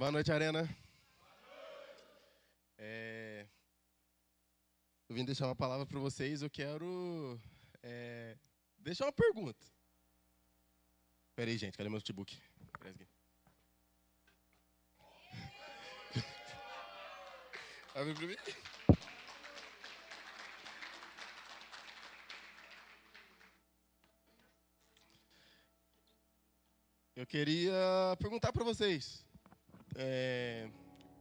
Boa noite, Arena. Eu vim deixar uma palavra para vocês. Eu quero deixar uma pergunta. Espera aí, gente. Cadê meu notebook? Abre para mim. Eu queria perguntar para vocês.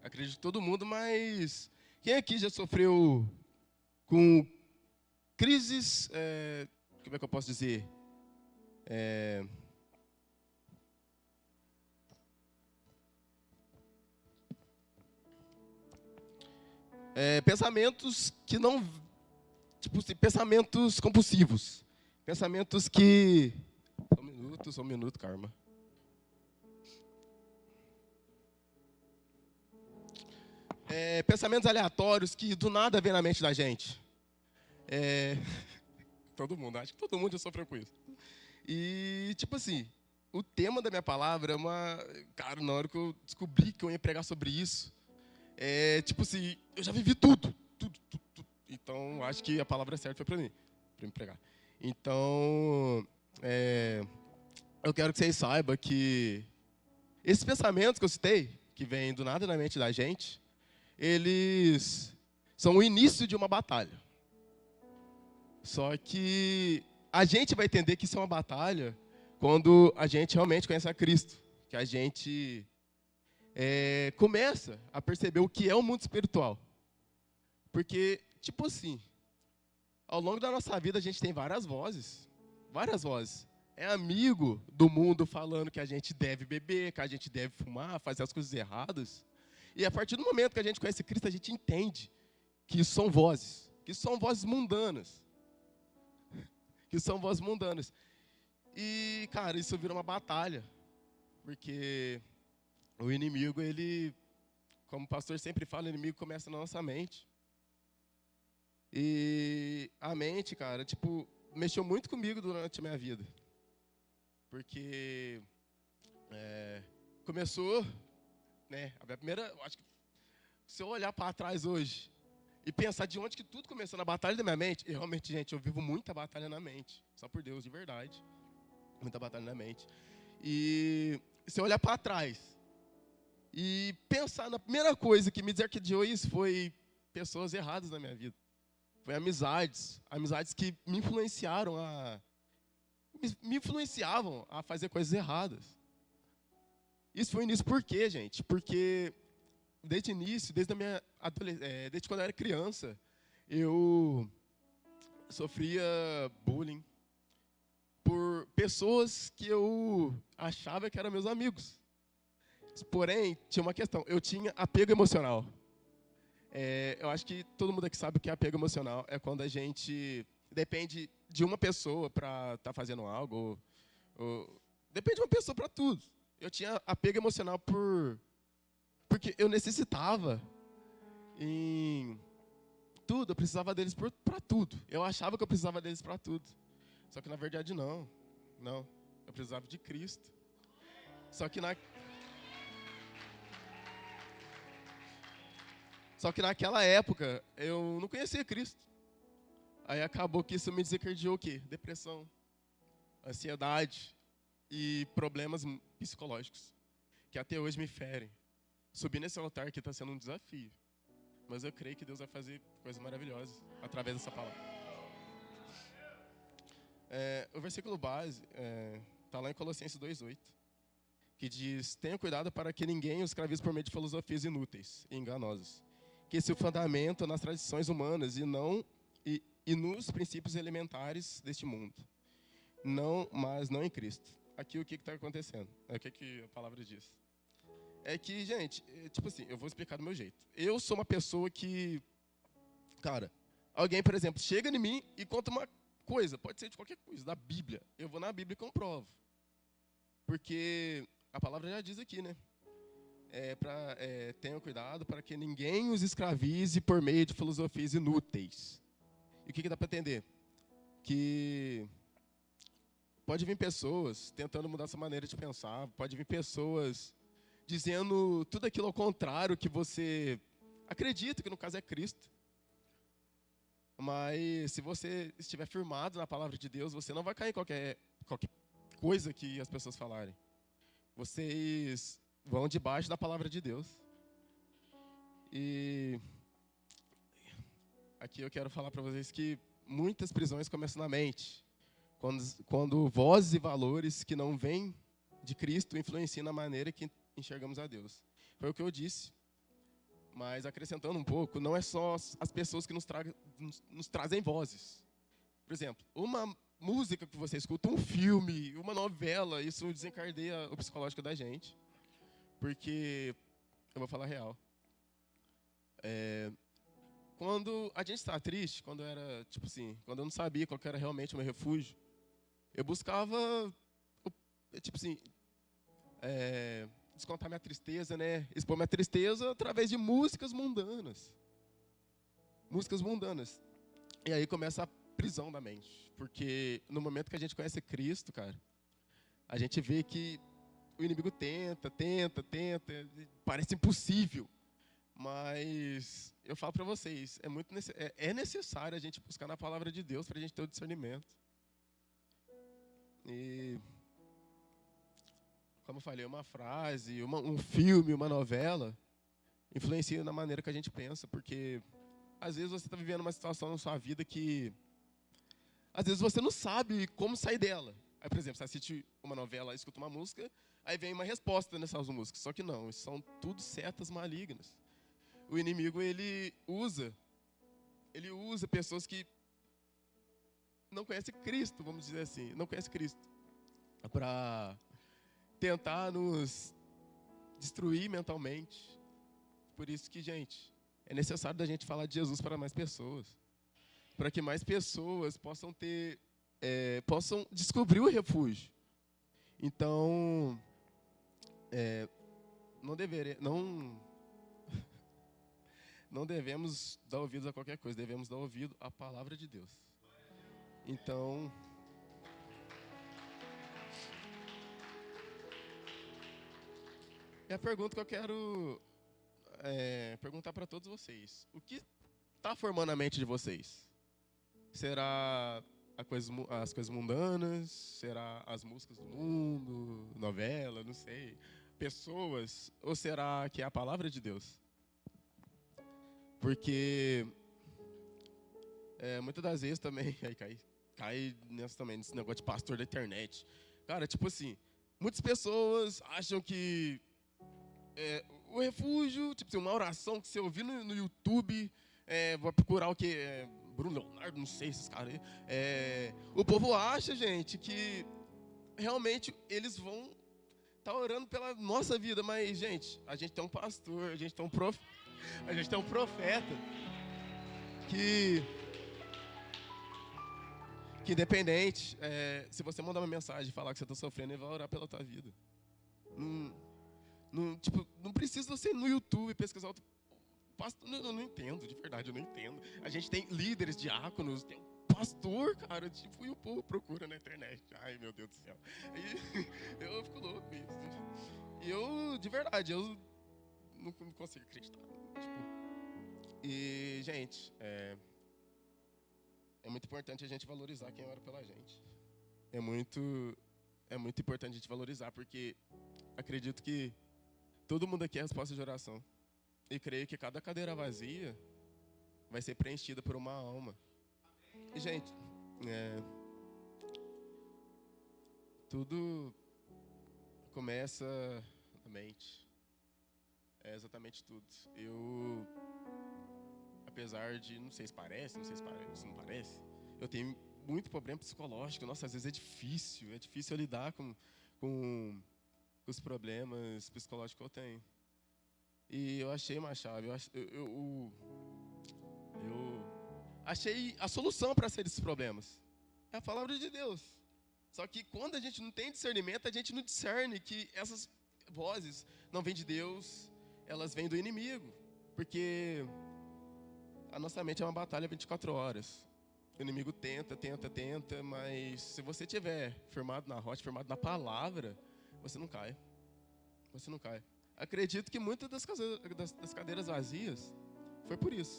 Acredito que todo mundo, mas quem aqui já sofreu com crises, como é que eu posso dizer? Pensamentos que não, tipo assim, pensamentos compulsivos, pensamentos que, só um minuto, Karma. Pensamentos aleatórios que do nada vem na mente da gente. Todo mundo, acho que todo mundo já sofreu com isso. E, tipo assim, o tema da minha palavra é uma... Cara, na hora que eu descobri que eu ia pregar sobre isso, tipo assim, eu já vivi tudo. Então, acho que a palavra certa foi para mim pregar. Então, eu quero que vocês saibam que esses pensamentos que eu citei, que vêm do nada na mente da gente, eles são o início de uma batalha. Só que a gente vai entender que isso é uma batalha quando a gente realmente conhece a Cristo. Que a gente começa a perceber o que é o mundo espiritual. Porque, tipo assim, ao longo da nossa vida a gente tem várias vozes. Várias vozes. É amigo do mundo falando que a gente deve beber, que a gente deve fumar, fazer as coisas erradas. E a partir do momento que a gente conhece Cristo, a gente entende que isso são vozes. Que isso são vozes mundanas. Que são vozes mundanas. E, cara, isso vira uma batalha. Porque o inimigo, ele, como o pastor sempre fala, o inimigo começa na nossa mente. E a mente, cara, tipo, mexeu muito comigo durante a minha vida. Porque começou, né, a primeira, acho que se eu olhar para trás hoje e pensar de onde que tudo começou na batalha da minha mente, e realmente, gente, eu vivo muita batalha na mente, só por Deus, de verdade. Muita batalha na mente. E se eu olhar para trás e pensar na primeira coisa que me desencadeou isso foi pessoas erradas na minha vida. Foi amizades que me influenciaram me influenciavam a fazer coisas erradas. Isso foi o início por quê, gente? Porque desde o início, desde quando eu era criança, eu sofria bullying por pessoas que eu achava que eram meus amigos. Porém, tinha uma questão, eu tinha apego emocional. Eu acho que todo mundo aqui sabe o que é apego emocional. É quando a gente depende de uma pessoa para estar fazendo algo. Depende de uma pessoa para tudo. Eu tinha apego emocional porque eu necessitava em tudo. Eu precisava deles para tudo. Eu achava que eu precisava deles para tudo. Só que na verdade não. Não. Eu precisava de Cristo. Só que naquela época, eu não conhecia Cristo. Aí acabou que isso me desencadeou o quê? Depressão, ansiedade e problemas psicológicos, que até hoje me ferem. Subir nesse altar aqui está sendo um desafio. Mas eu creio que Deus vai fazer coisas maravilhosas através dessa palavra. O versículo base está lá em Colossenses 2:8, que diz: tenha cuidado para que ninguém os escravize por meio de filosofias inúteis e enganosas, que se fundamentam nas tradições humanas e nos princípios elementares deste mundo, mas não em Cristo. Aqui o que está acontecendo? O que a palavra diz? É que, gente, tipo assim, eu vou explicar do meu jeito. Eu sou uma pessoa que, cara, alguém, por exemplo, chega em mim e conta uma coisa, pode ser de qualquer coisa, da Bíblia. Eu vou na Bíblia e comprovo. Porque a palavra já diz aqui, né? Tenham cuidado para que ninguém os escravize por meio de filosofias inúteis. E o que dá para entender? Que pode vir pessoas tentando mudar essa maneira de pensar, pode vir pessoas dizendo tudo aquilo ao contrário que você acredita, que no caso é Cristo. Mas se você estiver firmado na palavra de Deus, você não vai cair em qualquer coisa que as pessoas falarem. Vocês vão debaixo da palavra de Deus. E aqui eu quero falar para vocês que muitas prisões começam na mente. Quando vozes e valores que não vêm de Cristo influenciam na maneira que enxergamos a Deus. Foi o que eu disse. Mas acrescentando um pouco, não é só as pessoas que nos trazem vozes. Por exemplo, uma música que você escuta, um filme, uma novela, isso desencadeia o psicológico da gente. Porque, eu vou falar a real. Quando a gente estava triste, quando eu não sabia qual que era realmente o meu refúgio, eu buscava, descontar minha tristeza, né? Expor minha tristeza através de músicas mundanas. Músicas mundanas. E aí começa a prisão da mente. Porque no momento que a gente conhece Cristo, cara, a gente vê que o inimigo tenta, parece impossível. Mas eu falo para vocês, é necessário a gente buscar na palavra de Deus para a gente ter o discernimento. E, como eu falei, uma frase, um filme, uma novela, influencia na maneira que a gente pensa, porque às vezes você está vivendo uma situação na sua vida que, às vezes você não sabe como sair dela. Aí, por exemplo, você assiste uma novela, escuta uma música, aí vem uma resposta nessas músicas. Só que não, isso são tudo setas malignas. O inimigo, ele usa pessoas que não conhecem Cristo, vamos dizer assim, não conhecem Cristo, para tentar nos destruir mentalmente. Por isso que, gente, é necessário da gente falar de Jesus para mais pessoas, para que mais pessoas possam descobrir o refúgio. Então, não devemos dar ouvidos a qualquer coisa, devemos dar ouvido à palavra de Deus. Então, e a pergunta que eu quero perguntar para todos vocês: o que está formando a mente de vocês? Será as coisas mundanas? Será as músicas do mundo? Novela? Não sei. Pessoas? Ou será que é a palavra de Deus? Porque muitas das vezes também cai nesse negócio de pastor da internet. Cara, tipo assim, muitas pessoas acham que o refúgio, tipo assim, uma oração que você ouvir no YouTube, vai procurar o quê? Bruno Leonardo, não sei, esses caras aí. O povo acha, gente, que realmente eles vão estar orando pela nossa vida, mas, gente, a gente tem um pastor, a gente tem um profeta que independente, se você mandar uma mensagem e falar que você está sofrendo, ele vai orar pela tua vida. Não precisa você ir no YouTube pesquisar outro pastor. Eu não entendo, de verdade, eu não entendo. A gente tem líderes, diáconos, tem um pastor, cara, tipo, e o povo procura na internet. Ai, meu Deus do céu. E eu fico louco com isso. E eu, de verdade, eu não consigo acreditar. E, gente, é muito importante a gente valorizar quem ora pela gente. É muito importante a gente valorizar, porque acredito que todo mundo aqui é resposta de oração. E creio que cada cadeira vazia vai ser preenchida por uma alma. E, gente, tudo começa na mente. É exatamente tudo. Eu, apesar de, não sei se parece, se não parece, eu tenho muito problema psicológico. Nossa, às vezes é difícil lidar com os problemas psicológicos que eu tenho. E eu achei uma chave, eu achei a solução para esses problemas. É a palavra de Deus. Só que quando a gente não tem discernimento, a gente não discerne que essas vozes não vêm de Deus, elas vêm do inimigo. Porque a nossa mente é uma batalha 24 horas. O inimigo tenta, mas se você estiver firmado na rocha, firmado na palavra, você não cai. Você não cai. Acredito que muitas das cadeiras vazias foi por isso.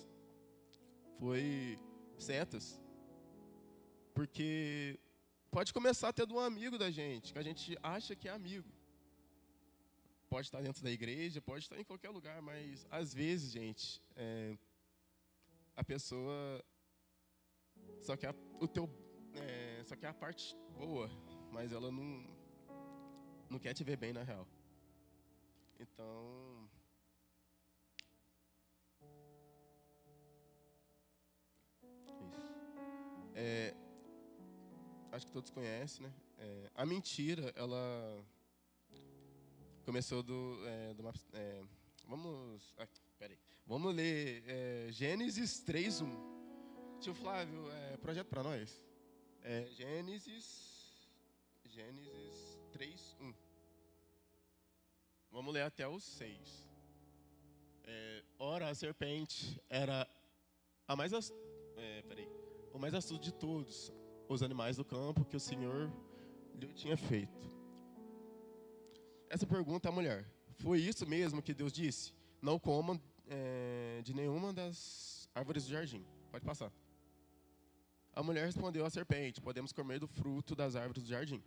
Foi setas. Porque pode começar tendo um amigo da gente, que a gente acha que é amigo. Pode estar dentro da igreja, pode estar em qualquer lugar, mas às vezes, gente, a pessoa só quer só quer a parte boa, mas ela não quer te ver bem na real. Então, isso. Acho que todos conhecem, né? A mentira, ela começou vamos ler Gênesis 3:1. Tio Flávio, projeto para nós. Gênesis 3:1. Vamos ler até o 6. Ora, a serpente era o mais astuto de todos os animais do campo que o Senhor lhe tinha feito. Essa pergunta à mulher: foi isso mesmo que Deus disse? Não comam de nenhuma das árvores do jardim. Pode passar. A mulher respondeu à serpente: podemos comer do fruto das árvores do jardim.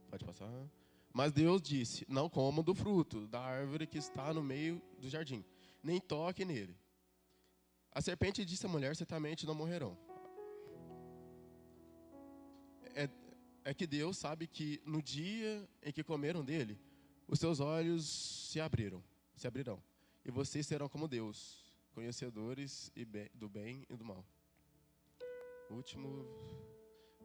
Pode passar. Mas Deus disse: não comam do fruto da árvore que está no meio do jardim, nem toque nele. A serpente disse à mulher: certamente não morrerão. É que Deus sabe que no dia em que comeram dele, os seus olhos se abrirão, e vocês serão como Deus, conhecedores do bem e do mal. Último.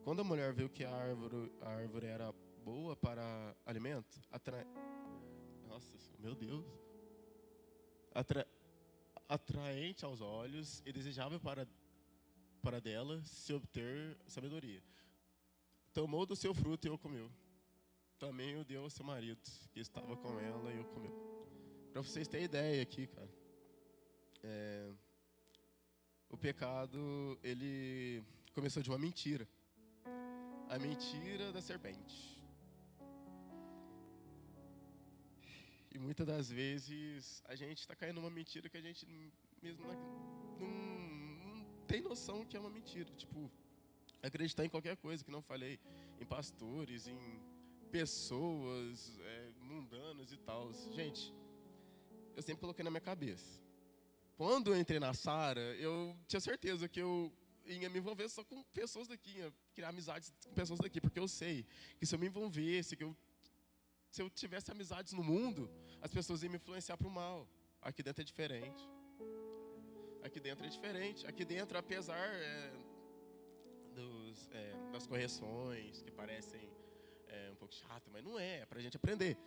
Quando a mulher viu que a árvore era boa para alimento, meu Deus, atraente aos olhos e desejável para dela se obter sabedoria, tomou do seu fruto e o comeu. Também o deu ao seu marido, que estava com ela, e o comeu. Para vocês terem ideia aqui, cara, o pecado, ele começou de uma mentira. A mentira da serpente. E muitas das vezes a gente está caindo numa mentira que a gente mesmo não tem noção que é uma mentira. Tipo, acreditar em qualquer coisa, que não falei, em pastores, em pessoas mundanas e tal. Gente, eu sempre coloquei na minha cabeça. Quando eu entrei na Sara, eu tinha certeza que eu ia me envolver só com pessoas daqui, ia criar amizades com pessoas daqui, porque eu sei que se eu me envolvesse, se eu tivesse amizades no mundo, as pessoas iam me influenciar para o mal. Aqui dentro é diferente. Aqui dentro, apesar das correções que parecem um pouco chato, mas não é para a gente aprender.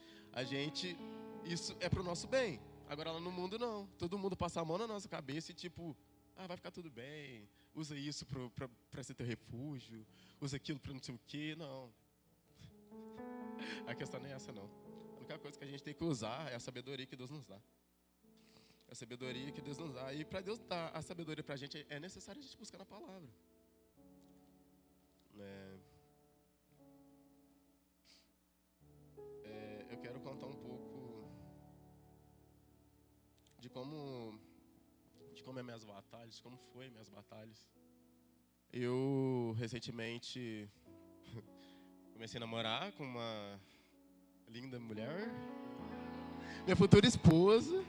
Isso é para o nosso bem. Agora lá no mundo não. Todo mundo passa a mão na nossa cabeça e tipo, vai ficar tudo bem. Usa isso para ser teu refúgio. Usa aquilo para não sei o quê. Não. A questão não é essa, não. A única coisa que a gente tem que usar é a sabedoria que Deus nos dá. A sabedoria que Deus nos dá. E para Deus dar a sabedoria para a gente, é necessário a gente buscar na palavra. Eu quero contar um pouco de como é minhas batalhas, como foi minhas batalhas. Eu recentemente comecei a namorar com uma linda mulher, minha futura esposa.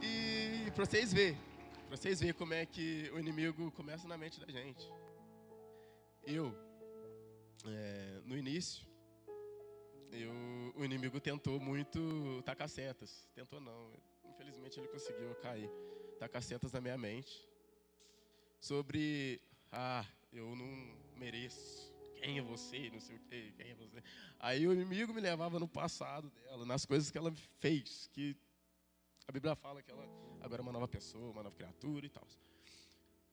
E para vocês verem como é que o inimigo começa na mente da gente. No início, o inimigo tentou muito tacar setas. Tentou não, infelizmente ele conseguiu cair. Tacar setas na minha mente. Sobre, eu não mereço. Quem é você? Não sei o quê, quem é você? Aí o inimigo me levava no passado dela, nas coisas que ela fez, que a Bíblia fala que ela agora é uma nova pessoa, uma nova criatura e tal.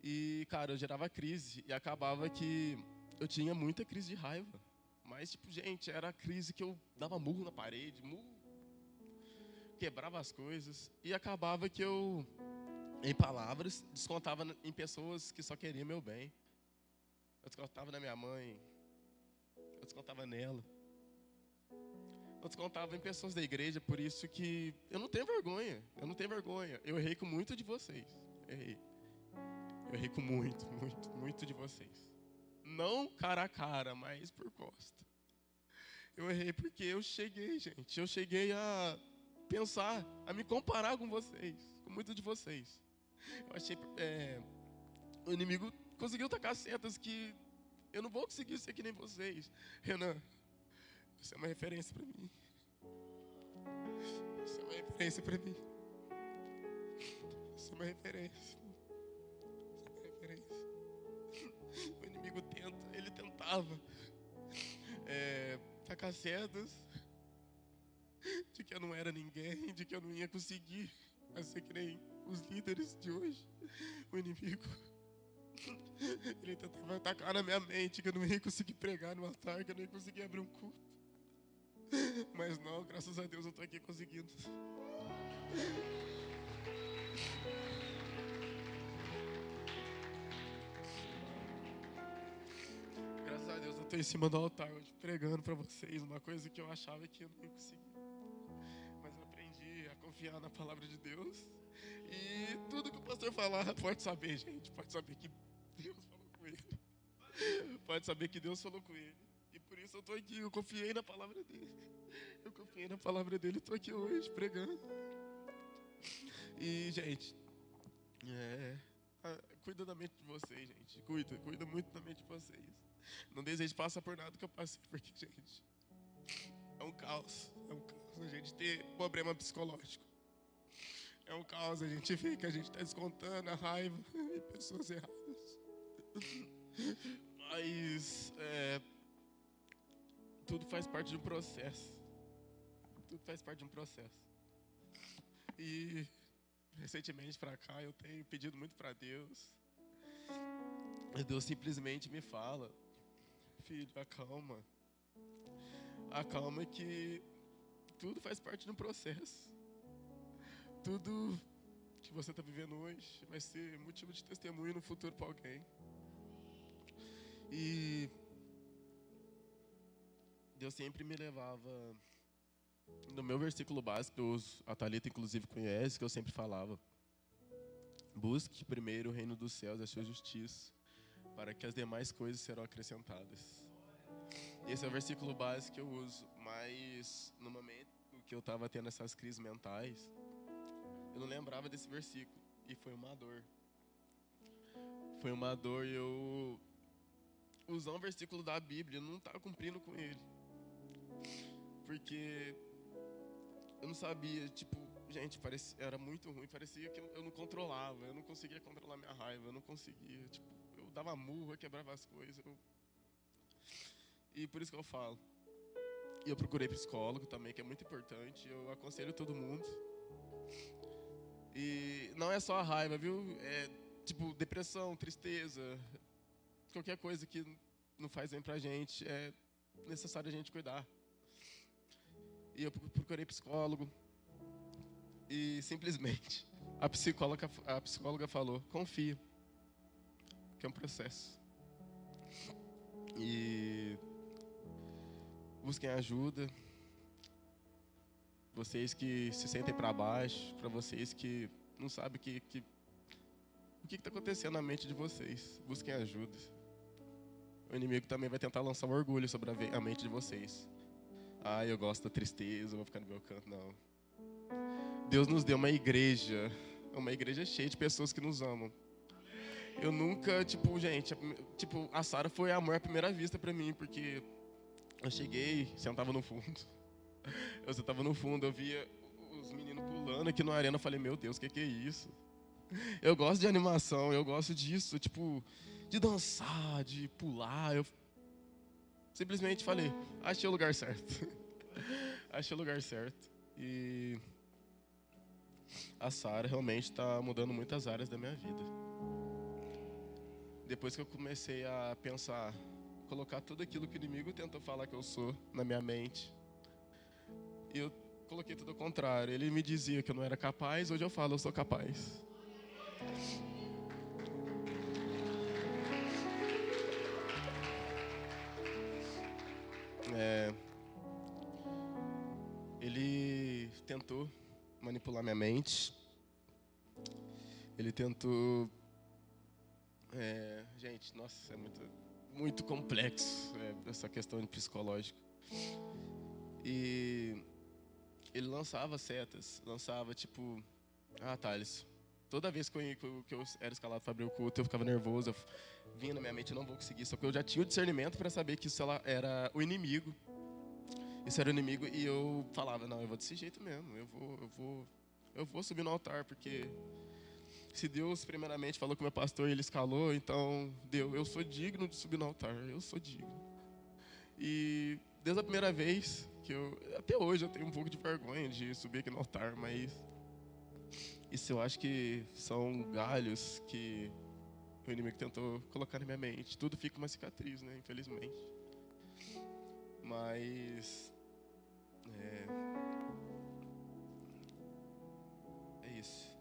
E, cara, eu gerava crise e acabava que eu tinha muita crise de raiva. Mas, tipo, gente, era a crise que eu dava murro na parede, quebrava as coisas. E acabava que eu, em palavras, descontava em pessoas que só queriam meu bem. Eu descontava na minha mãe, eu descontava nela. Nós contávamos em pessoas da igreja, por isso que eu não tenho vergonha. Eu não tenho vergonha. Eu errei com muito de vocês. Errei. Eu errei com muito, muito, muito de vocês. Não cara a cara, mas por costa. Eu errei porque eu cheguei, gente. Eu cheguei a pensar, a me comparar com vocês, com muito de vocês. Eu achei, o inimigo conseguiu tacar setas que eu não vou conseguir ser que nem vocês. Renan, você é uma referência para mim. Você é uma referência para mim. Você é uma referência. Você é uma referência. O inimigo ele tentava tacar setas de que eu não era ninguém, de que eu não ia conseguir ser que nem os líderes de hoje. O inimigo, ele tentava atacar na minha mente que eu não ia conseguir pregar no altar, que eu não ia conseguir abrir um culto. Mas não, graças a Deus eu tô aqui conseguindo. Graças a Deus eu tô em cima do altar hoje pregando pra vocês uma coisa que eu achava que eu não ia conseguir. Mas eu aprendi a confiar na palavra de Deus. E tudo que o pastor falar, pode saber, gente. Pode saber que Deus falou com ele. Pode saber que Deus falou com ele. E por isso eu tô aqui, eu confiei na palavra dele. Eu confiei na palavra dele e tô aqui hoje pregando. E, gente, cuida da mente de vocês, gente. Cuida muito da mente de vocês. Não deseje passar por nada que eu passei, porque, gente, é um caos. É um caos a gente ter problema psicológico. É um caos, a gente vê que a gente está descontando a raiva em pessoas erradas. Mas tudo faz parte de um processo. Tudo faz parte de um processo. E recentemente pra cá eu tenho pedido muito pra Deus. E Deus simplesmente me fala: filho, acalma. Acalma que tudo faz parte de um processo. Tudo que você está vivendo hoje vai ser motivo de testemunho no futuro para alguém. E Deus sempre me levava no meu versículo básico, que eu uso, a Thalita inclusive conhece, que eu sempre falava: busque primeiro o reino dos céus e a sua justiça, para que as demais coisas serão acrescentadas. Esse é o versículo básico que eu uso, mas no momento que eu estava tendo essas crises mentais, eu não lembrava desse versículo. E foi uma dor. Foi uma dor e eu usar um versículo da Bíblia, não estava cumprindo com ele. Porque eu não sabia, tipo, gente, era muito ruim. Parecia que eu não controlava, eu não conseguia controlar minha raiva, eu não conseguia, tipo, eu dava murro, eu quebrava as coisas. E por isso que eu falo. E eu procurei psicólogo também, que é muito importante. Eu aconselho todo mundo. E não é só a raiva, viu? É tipo depressão, tristeza, qualquer coisa que não faz bem pra gente, é necessário a gente cuidar. E eu procurei psicólogo e simplesmente a psicóloga falou: confia, que é um processo. E busquem ajuda. Vocês que se sentem para baixo, para vocês que não sabem o que está acontecendo na mente de vocês, busquem ajuda. O inimigo também vai tentar lançar um orgulho sobre a mente de vocês. Ah, eu gosto da tristeza, eu vou ficar no meu canto. Não. Deus nos deu uma igreja cheia de pessoas que nos amam. Eu nunca, a Sara foi amor à primeira vista para mim, porque eu cheguei, sentava no fundo. Eu sentava no fundo, eu via os meninos pulando aqui na arena, eu falei: meu Deus, o que é isso? Eu gosto de animação, eu gosto disso, de dançar, de pular. Eu simplesmente falei: achei o lugar certo. Achei o lugar certo. E a Sara realmente está mudando muitas áreas da minha vida. Depois que eu comecei a pensar, colocar tudo aquilo que o inimigo tentou falar que eu sou na minha mente, e eu coloquei tudo ao contrário. Ele me dizia que eu não era capaz, hoje eu falo: eu sou capaz. Ele tentou manipular minha mente. Ele tentou... gente, nossa, é muito complexo essa questão de psicológico. E ele lançava setas, lançava tipo... Thales, toda vez que eu era escalado para abrir o culto, eu ficava nervoso, vinha na minha mente, eu não vou conseguir. Só que eu já tinha o discernimento para saber que isso era o inimigo. Isso era o inimigo e eu falava, não, eu vou desse jeito mesmo, eu vou subir no altar, porque se Deus primeiramente falou com o meu pastor e ele escalou, então eu sou digno de subir no altar, eu sou digno. E desde a primeira vez até hoje eu tenho um pouco de vergonha de subir aqui no altar, mas isso eu acho que são galhos que o inimigo tentou colocar na minha mente. Tudo fica uma cicatriz, né, infelizmente. Mas é isso.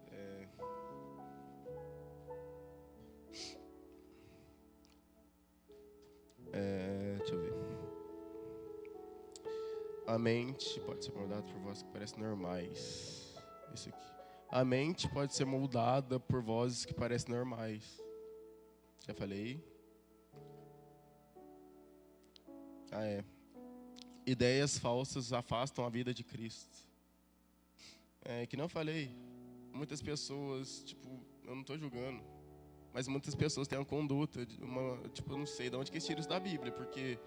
Deixa eu ver. A mente pode ser moldada por vozes que parecem normais. Isso aqui. A mente pode ser moldada por vozes que parecem normais. Já falei. Ideias falsas afastam a vida de Cristo. Que não falei. Muitas pessoas, eu não estou julgando, mas muitas pessoas têm uma conduta, eu não sei de onde que eles tiram isso da Bíblia, porque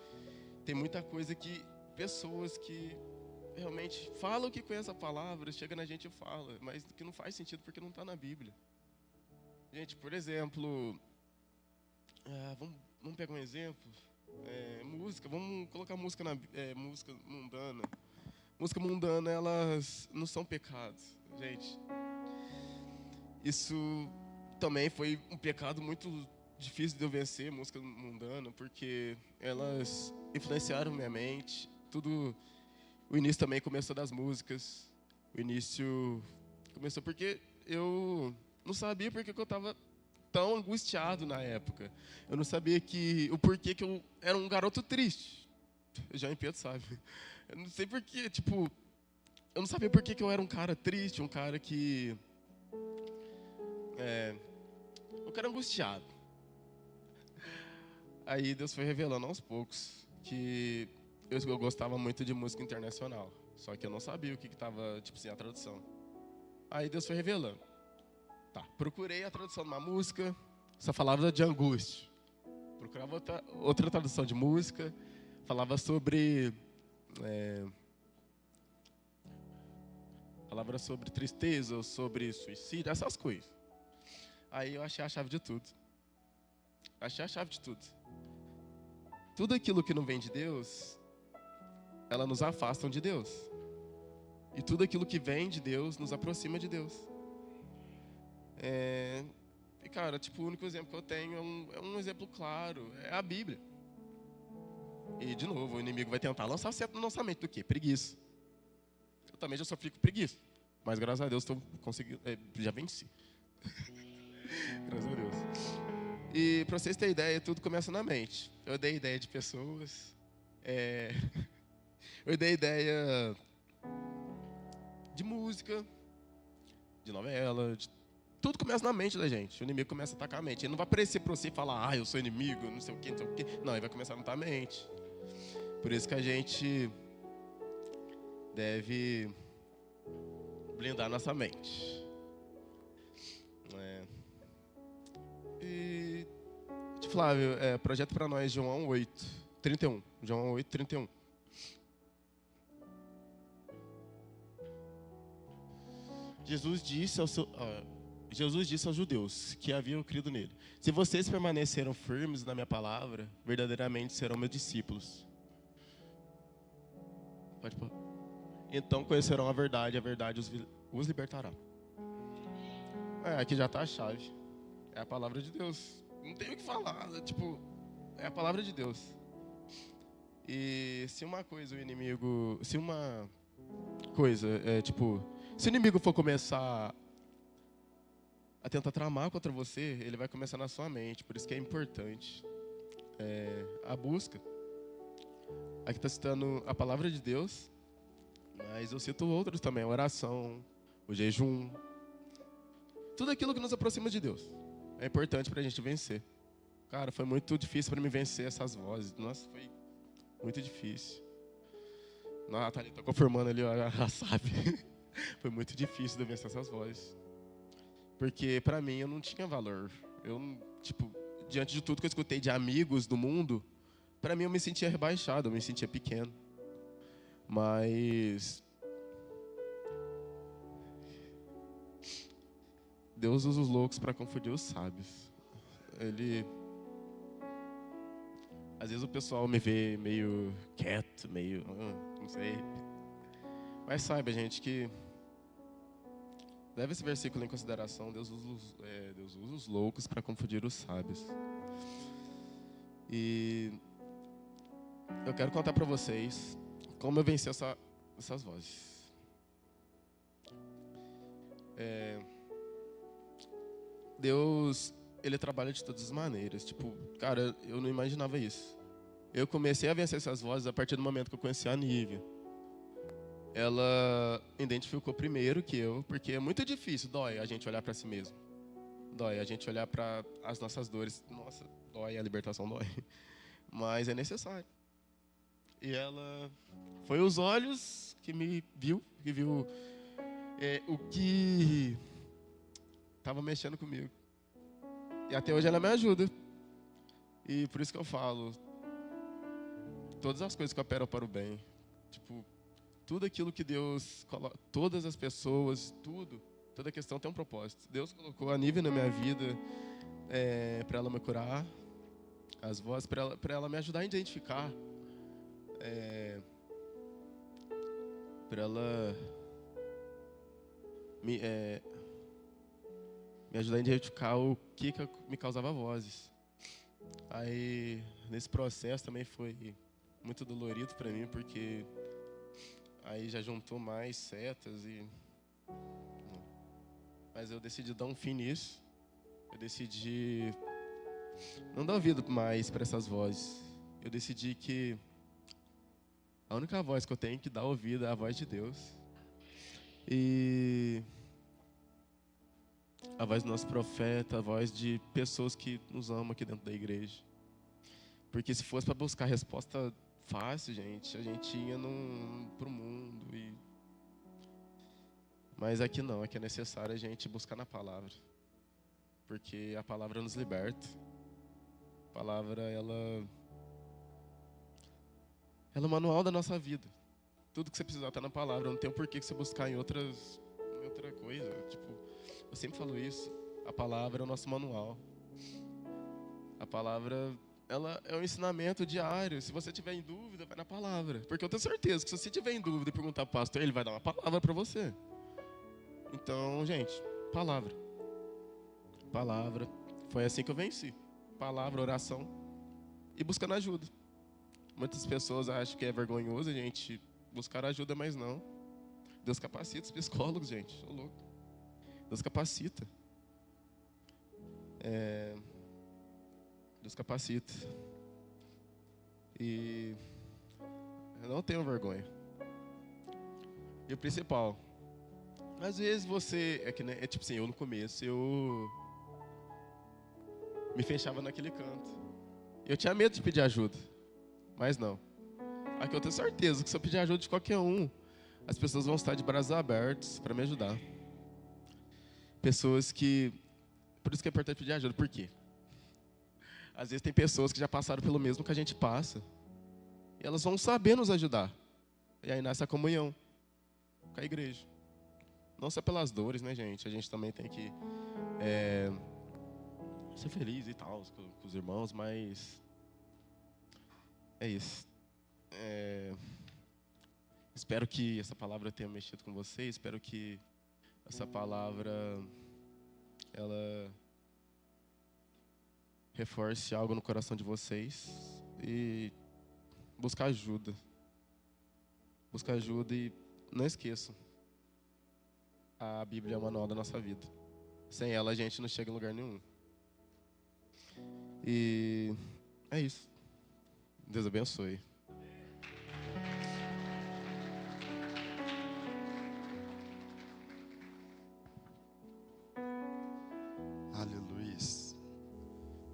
tem muita coisa que pessoas que realmente falam que conhecem a palavra, chega na gente e fala, mas que não faz sentido porque não está na Bíblia. Gente, por exemplo, vamos pegar um exemplo, música, vamos colocar música música mundana. Música mundana, elas não são pecados, gente. Isso também foi um pecado muito difícil de eu vencer, música mundana, porque elas influenciaram minha mente. O início também começou das músicas. O início começou porque eu não sabia porque que eu estava tão angustiado na época. Eu não sabia o porquê que eu era um garoto triste. Já em Pedro sabe. Eu não sei porquê, eu não sabia porquê que eu era um cara triste, um cara que... um cara angustiado. Aí Deus foi revelando aos poucos que eu gostava muito de música internacional. Só que eu não sabia o que estava, a tradução. Aí Deus foi revelando. Procurei a tradução de uma música, só falava de angústia. Procurava outra tradução de música, falava sobre... Falava sobre tristeza, sobre suicídio, essas coisas. Aí eu achei a chave de tudo. Tudo aquilo que não vem de Deus, ela nos afastam de Deus. E tudo aquilo que vem de Deus nos aproxima de Deus. E cara, o único exemplo que eu tenho é um exemplo claro, é a Bíblia. E de novo, o inimigo vai tentar lançar certo no nossa mente do quê? Preguiça. Eu também já sofri com preguiça. Mas graças a Deus estou conseguindo, já venci. Graças a Deus. E para vocês terem ideia, tudo começa na mente. Eu dei ideia de pessoas. Eu dei ideia de música, de novela. Tudo começa na mente da gente. O inimigo começa a atacar a mente. Ele não vai aparecer para você e falar, eu sou inimigo, não sei o quê, não sei o quê. Não, ele vai começar a matar a mente. Por isso que a gente deve blindar nossa mente. E, Flávio, projeto para nós, João 8, 31. João 8, 31. Jesus disse aos judeus que haviam crido nele: se vocês permaneceram firmes na minha palavra, verdadeiramente serão meus discípulos. Pode pôr. Então conhecerão a verdade os libertará. Aqui já está a chave. É a palavra de Deus. Não tem o que falar. É a palavra de Deus. E se uma coisa o inimigo... Se uma coisa se o inimigo for começar a tentar tramar contra você, ele vai começar na sua mente. Por isso que é importante a busca. Aqui está citando a palavra de Deus. Mas eu cito outros também, a oração, o jejum. Tudo aquilo que nos aproxima de Deus. É importante pra gente vencer. Cara, foi muito difícil pra mim vencer essas vozes. Nossa, foi muito difícil. A Thalita tá confirmando ali, ó, ela sabe. Foi muito difícil de eu vencer essas vozes. Porque pra mim eu não tinha valor. Eu, tipo, diante de tudo que eu escutei de amigos do mundo, pra mim eu me sentia rebaixado, eu me sentia pequeno. Mas Deus usa os loucos pra confundir os sábios. Às vezes o pessoal me vê meio quieto, meio, não sei. Mas saiba, gente, que leve esse versículo em consideração. Deus usa os loucos para confundir os sábios. E eu quero contar para vocês como eu venci essas vozes. Deus, Ele trabalha de todas as maneiras. Tipo, cara, eu não imaginava isso. Eu comecei a vencer essas vozes a partir do momento que eu conheci a Nívia. Ela identificou primeiro que eu, porque é muito difícil, dói a gente olhar para si mesmo. Dói a gente olhar para as nossas dores. Nossa, dói, a libertação dói. Mas é necessário. E ela foi os olhos que me viu, que viu o que estava mexendo comigo. E até hoje ela me ajuda. E por isso que eu falo, todas as coisas cooperam para o bem. Tipo, tudo aquilo que Deus coloca, todas as pessoas, toda questão tem um propósito. Deus colocou a Nívia na minha vida para ela me curar, as vozes, para ela me ajudar a identificar, para ela me ajudar a identificar o que me causava vozes. Aí, nesse processo também foi muito dolorido para mim, porque aí já juntou mais setas mas eu decidi dar um fim nisso. Eu decidi não dar ouvido mais para essas vozes. Eu decidi que a única voz que eu tenho que dar ouvido é a voz de Deus. E a voz do nosso profeta, a voz de pessoas que nos amam aqui dentro da igreja. Porque se fosse para buscar resposta fácil, gente, a gente ia pro mundo. Mas aqui não, aqui é necessário a gente buscar na palavra. Porque a palavra nos liberta. A palavra, ela é o manual da nossa vida. Tudo que você precisar está na palavra. Não tem por que você buscar em outra coisa. Tipo, eu sempre falo isso. A palavra é o nosso manual. A palavra, ela é um ensinamento diário. Se você tiver em dúvida, vai na palavra. Porque eu tenho certeza que se você tiver em dúvida e perguntar para o pastor, ele vai dar uma palavra para você. Então, gente, palavra. Palavra. Foi assim que eu venci. Palavra, oração e buscando ajuda. Muitas pessoas acham que é vergonhoso a gente buscar ajuda, mas não. Deus capacita os psicólogos, gente. Sou louco. Deus capacita. Deus capacita. E eu não tenho vergonha. E o principal, às vezes você, é tipo assim, eu no começo, eu me fechava naquele canto. Eu tinha medo de pedir ajuda, mas não. Aqui eu tenho certeza que se eu pedir ajuda de qualquer um, as pessoas vão estar de braços abertos para me ajudar. Pessoas que, por isso que é importante pedir ajuda, por quê? Às vezes tem pessoas que já passaram pelo mesmo que a gente passa, e elas vão saber nos ajudar. E aí nasce a comunhão com a igreja. Não só pelas dores, né, gente? A gente também tem que ser feliz e tal com os irmãos, mas é isso. Espero que essa palavra tenha mexido com você. Espero que essa palavra ela reforce algo no coração de vocês e buscar ajuda. Buscar ajuda e não esqueçam. A Bíblia é o manual da nossa vida. Sem ela a gente não chega em lugar nenhum. E é isso. Deus abençoe.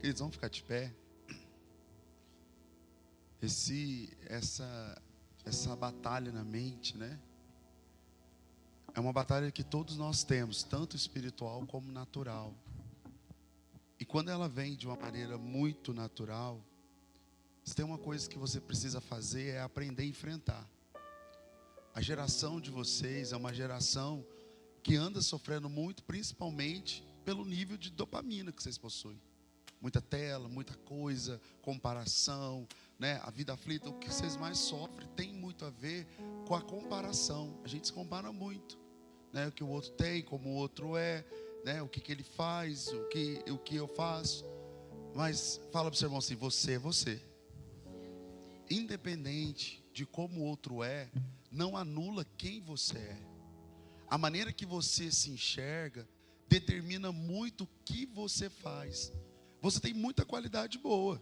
Eles vão ficar de pé. Essa batalha na mente, né? É uma batalha que todos nós temos, tanto espiritual como natural. E quando ela vem de uma maneira muito natural, se tem uma coisa que você precisa fazer é aprender a enfrentar. A geração de vocês é uma geração que anda sofrendo muito, principalmente pelo nível de dopamina que vocês possuem. Muita tela, muita coisa, comparação, né? A vida aflita, o que vocês mais sofrem tem muito a ver com a comparação. A gente se compara muito, né? O que o outro tem, como o outro é, né? O que ele faz, o que eu faço. Mas fala para o seu irmão assim: você é você. Independente de como o outro é, não anula quem você é. A maneira que você se enxerga determina muito o que você faz. Você tem muita qualidade boa.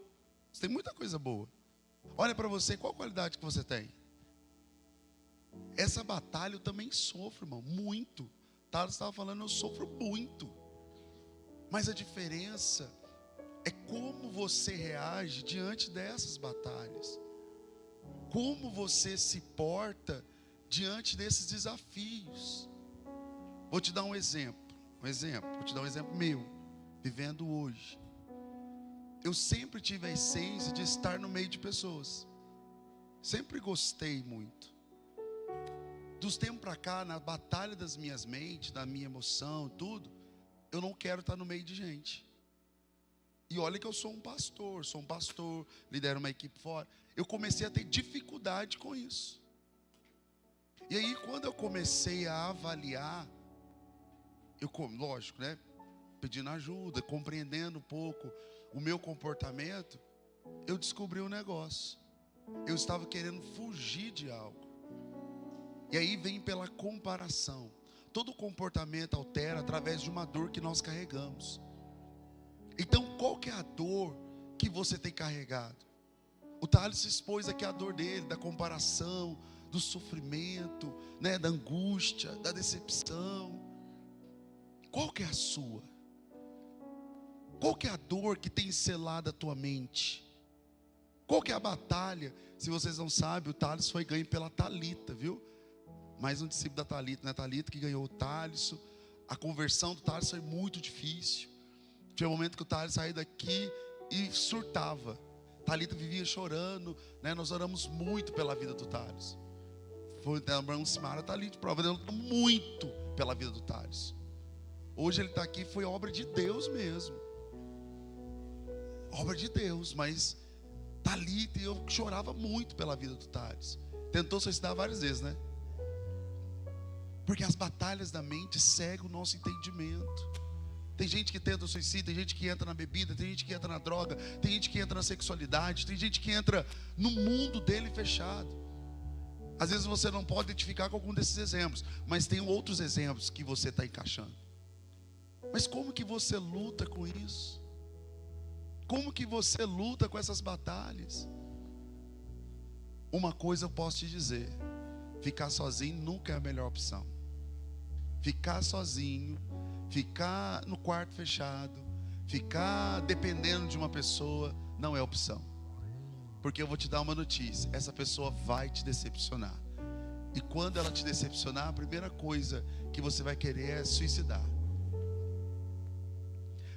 Você tem muita coisa boa. Olha para você, qual qualidade que você tem? Essa batalha eu também sofro, irmão, muito. Thales estava falando, eu sofro muito. Mas a diferença é como você reage diante dessas batalhas. Como você se porta diante desses desafios. Vou te dar um exemplo. Vou te dar um exemplo meu, vivendo hoje. Eu sempre tive a essência de estar no meio de pessoas. Sempre gostei muito. Dos tempos para cá, na batalha das minhas mentes, da minha emoção, tudo, eu não quero estar no meio de gente. E olha que eu sou um pastor, lidero uma equipe fora. Eu comecei a ter dificuldade com isso. E aí, quando eu comecei a avaliar, lógico, né? Pedindo ajuda, compreendendo um pouco o meu comportamento, eu descobri um negócio. Eu estava querendo fugir de algo. E aí vem pela comparação. Todo comportamento altera através de uma dor que nós carregamos. Então, qual que é a dor que você tem carregado? O Thales se expôs aqui a dor dele, da comparação, do sofrimento, né, da angústia, da decepção. Qual que é a sua? Qual que é a dor que tem selado a tua mente? Qual que é a batalha? Se vocês não sabem, o Thales foi ganho pela Thalita, viu? Mais um discípulo da Thalita, né? Thalita que ganhou o Thales. A conversão do Thales foi muito difícil. Tinha um momento que o Thales saía daqui e surtava. Thalita vivia chorando, né? Nós oramos muito pela vida do Thales. Foi a Thalita, prova dele muito pela vida do Thales. Hoje ele está aqui, foi obra de Deus mesmo. Obra de Deus, mas Thalita, e eu chorava muito pela vida do Thales. Tentou suicidar várias vezes, né? Porque as batalhas da mente cegam o nosso entendimento. Tem gente que tenta o suicídio, tem gente que entra na bebida, tem gente que entra na droga, tem gente que entra na sexualidade, tem gente que entra no mundo dele fechado. Às vezes você não pode identificar com algum desses exemplos, mas tem outros exemplos que você está encaixando. Mas como que você luta com isso? Como que você luta com essas batalhas? Uma coisa eu posso te dizer: ficar sozinho nunca é a melhor opção. Ficar sozinho, ficar no quarto fechado, ficar dependendo de uma pessoa, não é opção. Porque eu vou te dar uma notícia: essa pessoa vai te decepcionar. E quando ela te decepcionar, a primeira coisa que você vai querer é suicidar.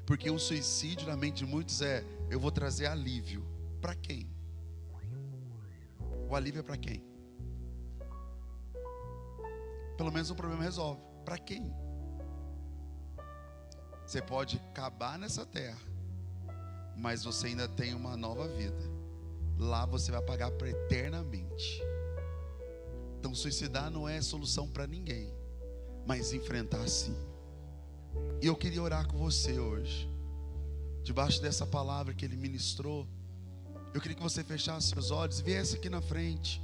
Porque o suicídio na mente de muitos é: eu vou trazer alívio. Para quem? O alívio é para quem? Pelo menos o problema resolve. Para quem? Você pode acabar nessa terra, mas você ainda tem uma nova vida. Lá você vai pagar por eternamente. Então suicidar não é solução para ninguém, mas enfrentar sim. E eu queria orar com você hoje, debaixo dessa palavra que ele ministrou. Eu queria que você fechasse seus olhos e viesse aqui na frente.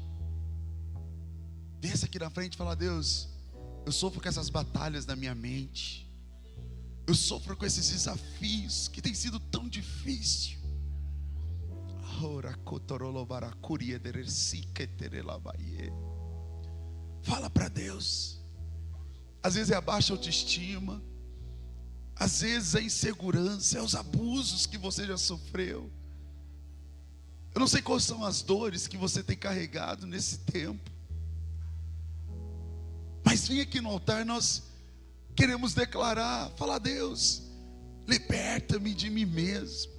Viesse aqui na frente e falar: Deus, eu sofro com essas batalhas na minha mente. Eu sofro com esses desafios que tem sido tão difícil. Fala para Deus. Às vezes é a baixa autoestima, Às vezes a insegurança, é os abusos que você já sofreu. Eu não sei quais são as dores que você tem carregado nesse tempo. Mas vem aqui no altar, nós queremos declarar, falar: Deus, liberta-me de mim mesmo.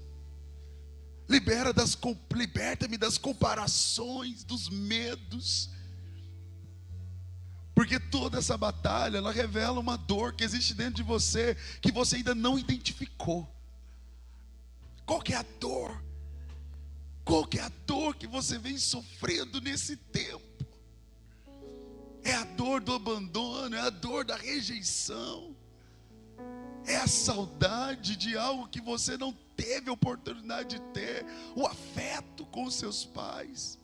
Liberta-me das comparações, dos medos. Porque toda essa batalha, ela revela uma dor que existe dentro de você, que você ainda não identificou. Qual que é a dor? Qual que é a dor que você vem sofrendo nesse tempo? É a dor do abandono, é a dor da rejeição, é a saudade de algo que você não teve a oportunidade de ter, o afeto com os seus pais.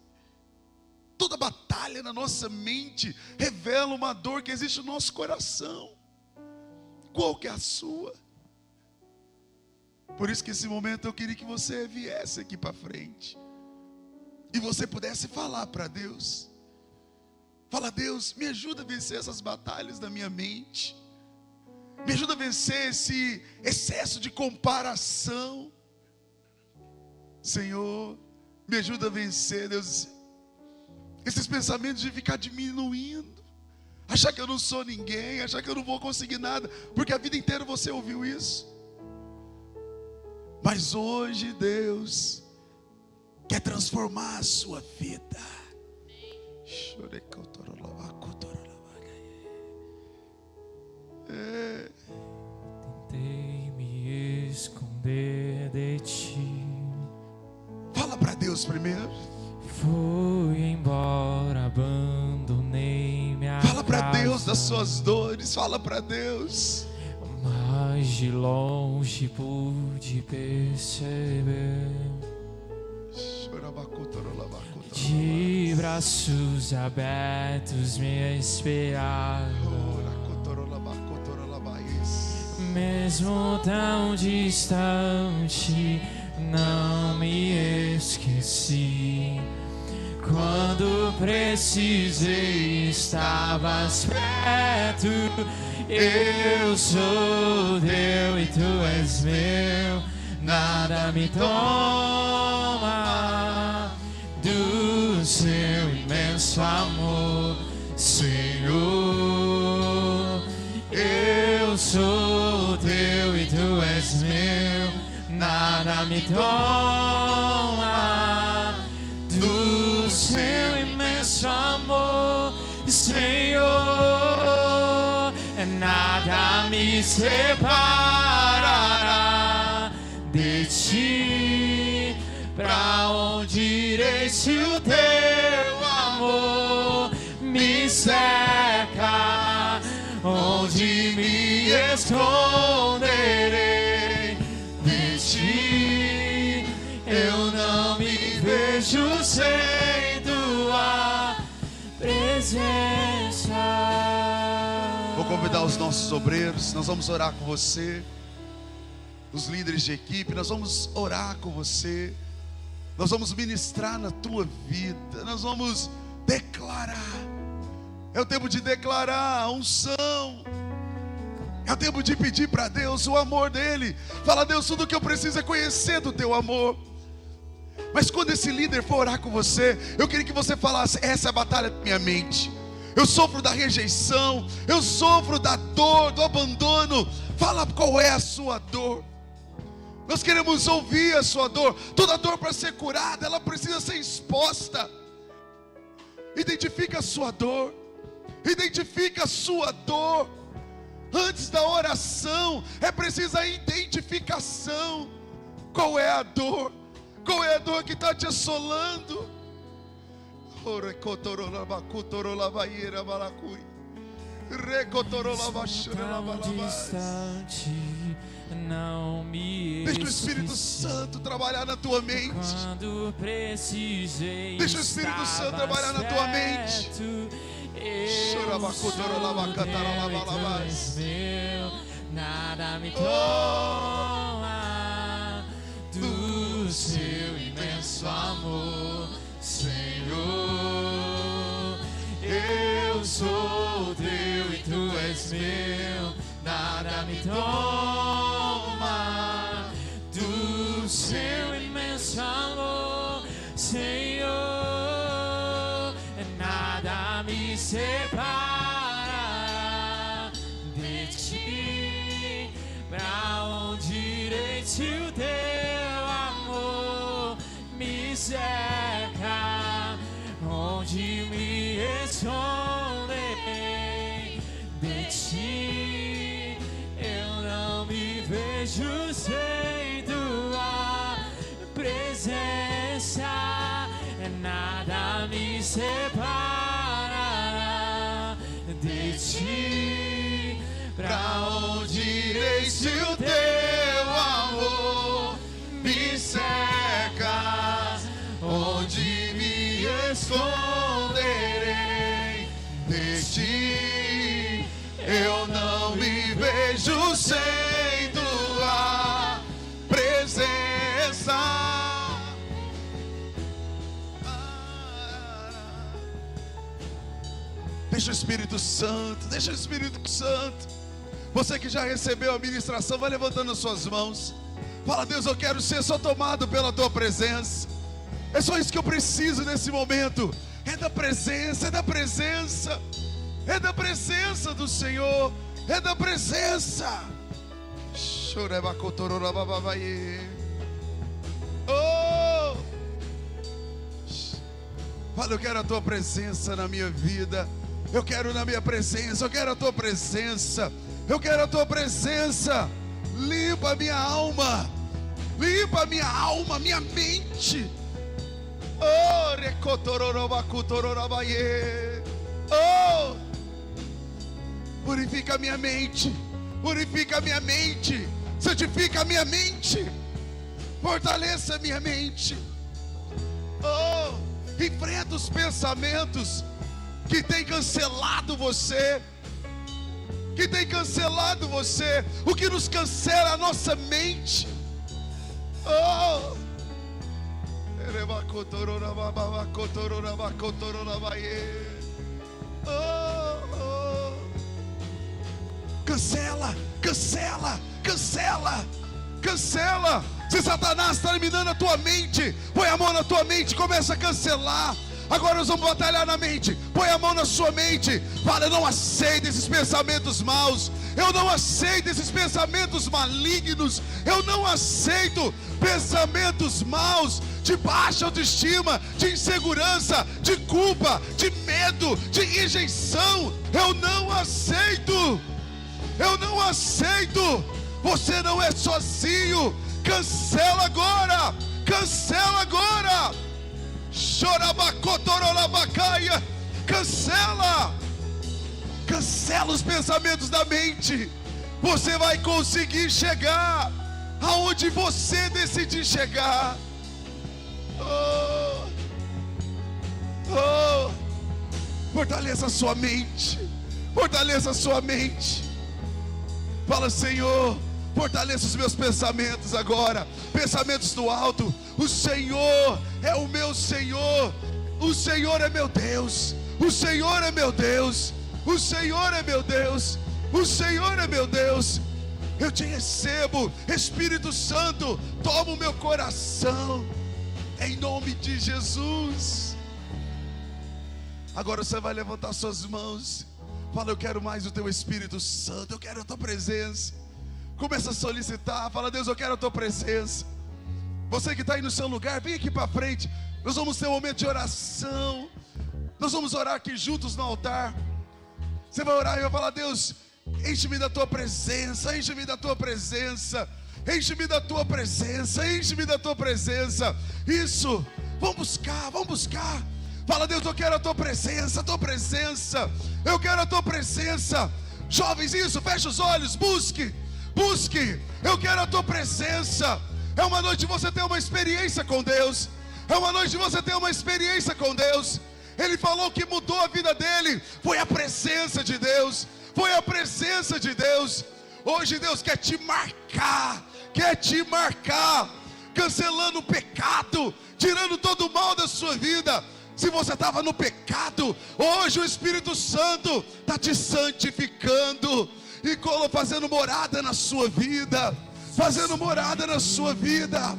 Toda batalha na nossa mente revela uma dor que existe no nosso coração. Qual que é a sua? Por isso que esse momento eu queria que você viesse aqui para frente e você pudesse falar para Deus. Fala: Deus, me ajuda a vencer essas batalhas da minha mente. Me ajuda a vencer esse excesso de comparação. Senhor, me ajuda a vencer, Deus, esses pensamentos de ficar diminuindo, achar que eu não sou ninguém, achar que eu não vou conseguir nada, porque a vida inteira você ouviu isso. Mas hoje Deus quer transformar a sua vida. Tentei me esconder de ti. Fala para Deus primeiro. Fui embora, abandonei minha Fala para casa. Deus das suas dores. Fala para Deus. Mas de longe pude perceber, de braços abertos me esperavam. Mesmo tão distante, não me esqueci. Quando precisei, estavas perto. Eu sou teu e tu és meu. Nada me toma do seu imenso amor, Senhor. Eu sou teu e tu és meu. Nada me toma do seu imenso amor, Senhor. Nada me separará de ti. Pra onde irei se o teu amor me cerca? Onde me esconderei de ti? Eu não me vejo sem tua presença. Vou convidar os nossos obreiros, nós vamos orar com você. Os líderes de equipe, nós vamos orar com você. Nós vamos ministrar na tua vida. Nós vamos declarar. É o tempo de declarar a unção. É o tempo de pedir para Deus o amor dele. Fala: Deus, tudo que eu preciso é conhecer do teu amor. Mas quando esse líder for orar com você, eu queria que você falasse: essa é a batalha da minha mente. Eu sofro da rejeição, eu sofro da dor, do abandono. Fala qual é a sua dor. Nós queremos ouvir a sua dor. Toda dor, para ser curada, ela precisa ser exposta. Identifica a sua dor. Identifica a sua dor. Antes da oração, é preciso a identificação. Qual é a dor? Qual é a dor que está te assolando? Tão distante, não me Deixa o Espírito Santo trabalhar na tua mente. Quando precisei, deixa o Espírito Santo trabalhar na tua mente. Eu sou teu e tu és meu. Nada me toma do seu imenso amor, Senhor. Eu sou teu e tu és meu. Nada me toma cerca, onde me esconderei de ti. Eu não me vejo sem tua presença, nada me separará de ti. Pra onde irei se o teu amor me cerca? Onde me esconderei de ti? Eu não me vejo sem tua presença. Deixa o Espírito Santo, deixa o Espírito Santo. Você que já recebeu a ministração, vai levantando as suas mãos. Fala: Deus, eu quero ser só tomado pela tua presença. É só isso que eu preciso nesse momento. É da presença, é da presença. É da presença do Senhor. É da presença. Oh! Fala: eu quero a tua presença na minha vida. Eu quero na minha presença, eu quero a tua presença. Eu quero a tua presença. Limpa a minha alma. Limpa a minha alma, minha mente. Oh, recotororobacutororobaie. Oh, purifica a minha mente. Purifica a minha mente. Santifica a minha mente. Fortaleça a minha mente. Oh, enfrenta os pensamentos que tem cancelado você. Que tem cancelado você. O que nos cancela a nossa mente. Oh, oh. Cancela, cancela, cancela, cancela. Se Satanás está eliminando a tua mente, põe a mão na tua mente, começa a cancelar. Agora nós vamos batalhar na mente. Põe a mão na sua mente. Fala: eu não aceito esses pensamentos maus. Eu não aceito esses pensamentos malignos. Eu não aceito pensamentos maus de baixa autoestima, de insegurança, de culpa, de medo, de rejeição. Eu não aceito. Eu não aceito. Você não é sozinho. Cancela agora. Cancela agora. Chorabacotorolabacaia. Cancela. Cancela os pensamentos da mente. Você vai conseguir chegar aonde você decidir chegar. Oh, oh. Fortaleça a sua mente. Fortaleça a sua mente. Fala: Senhor, fortaleça os meus pensamentos agora. Pensamentos do alto. O Senhor é o meu Senhor. O Senhor é meu Deus. O Senhor é meu Deus. O Senhor é meu Deus. O Senhor é meu Deus. Eu te recebo, Espírito Santo. Toma o meu coração, em nome de Jesus. Agora você vai levantar suas mãos. Fala: eu quero mais o teu Espírito Santo. Eu quero a tua presença. Começa a solicitar. Fala: Deus, eu quero a tua presença. Você que está aí no seu lugar, vem aqui para frente. Nós vamos ter um momento de oração. Nós vamos orar aqui juntos no altar. Você vai orar e vai falar: Deus, enche-me da tua presença. Enche-me da tua presença. Enche-me da tua presença. Enche-me da tua presença. Isso. Vamos buscar, vamos buscar. Fala: Deus, eu quero a tua presença. A tua presença. Eu quero a tua presença. Jovens, isso, fecha os olhos. Busque. Busque. Eu quero a tua presença. É uma noite de você ter uma experiência com Deus. É uma noite de você ter uma experiência com Deus. Ele falou que mudou a vida dele. Foi a presença de Deus. Foi a presença de Deus. Hoje Deus quer te marcar. Quer te marcar. Cancelando o pecado. Tirando todo o mal da sua vida. Se você estava no pecado, hoje o Espírito Santo está te santificando. E fazendo morada na sua vida. Fazendo morada na sua vida.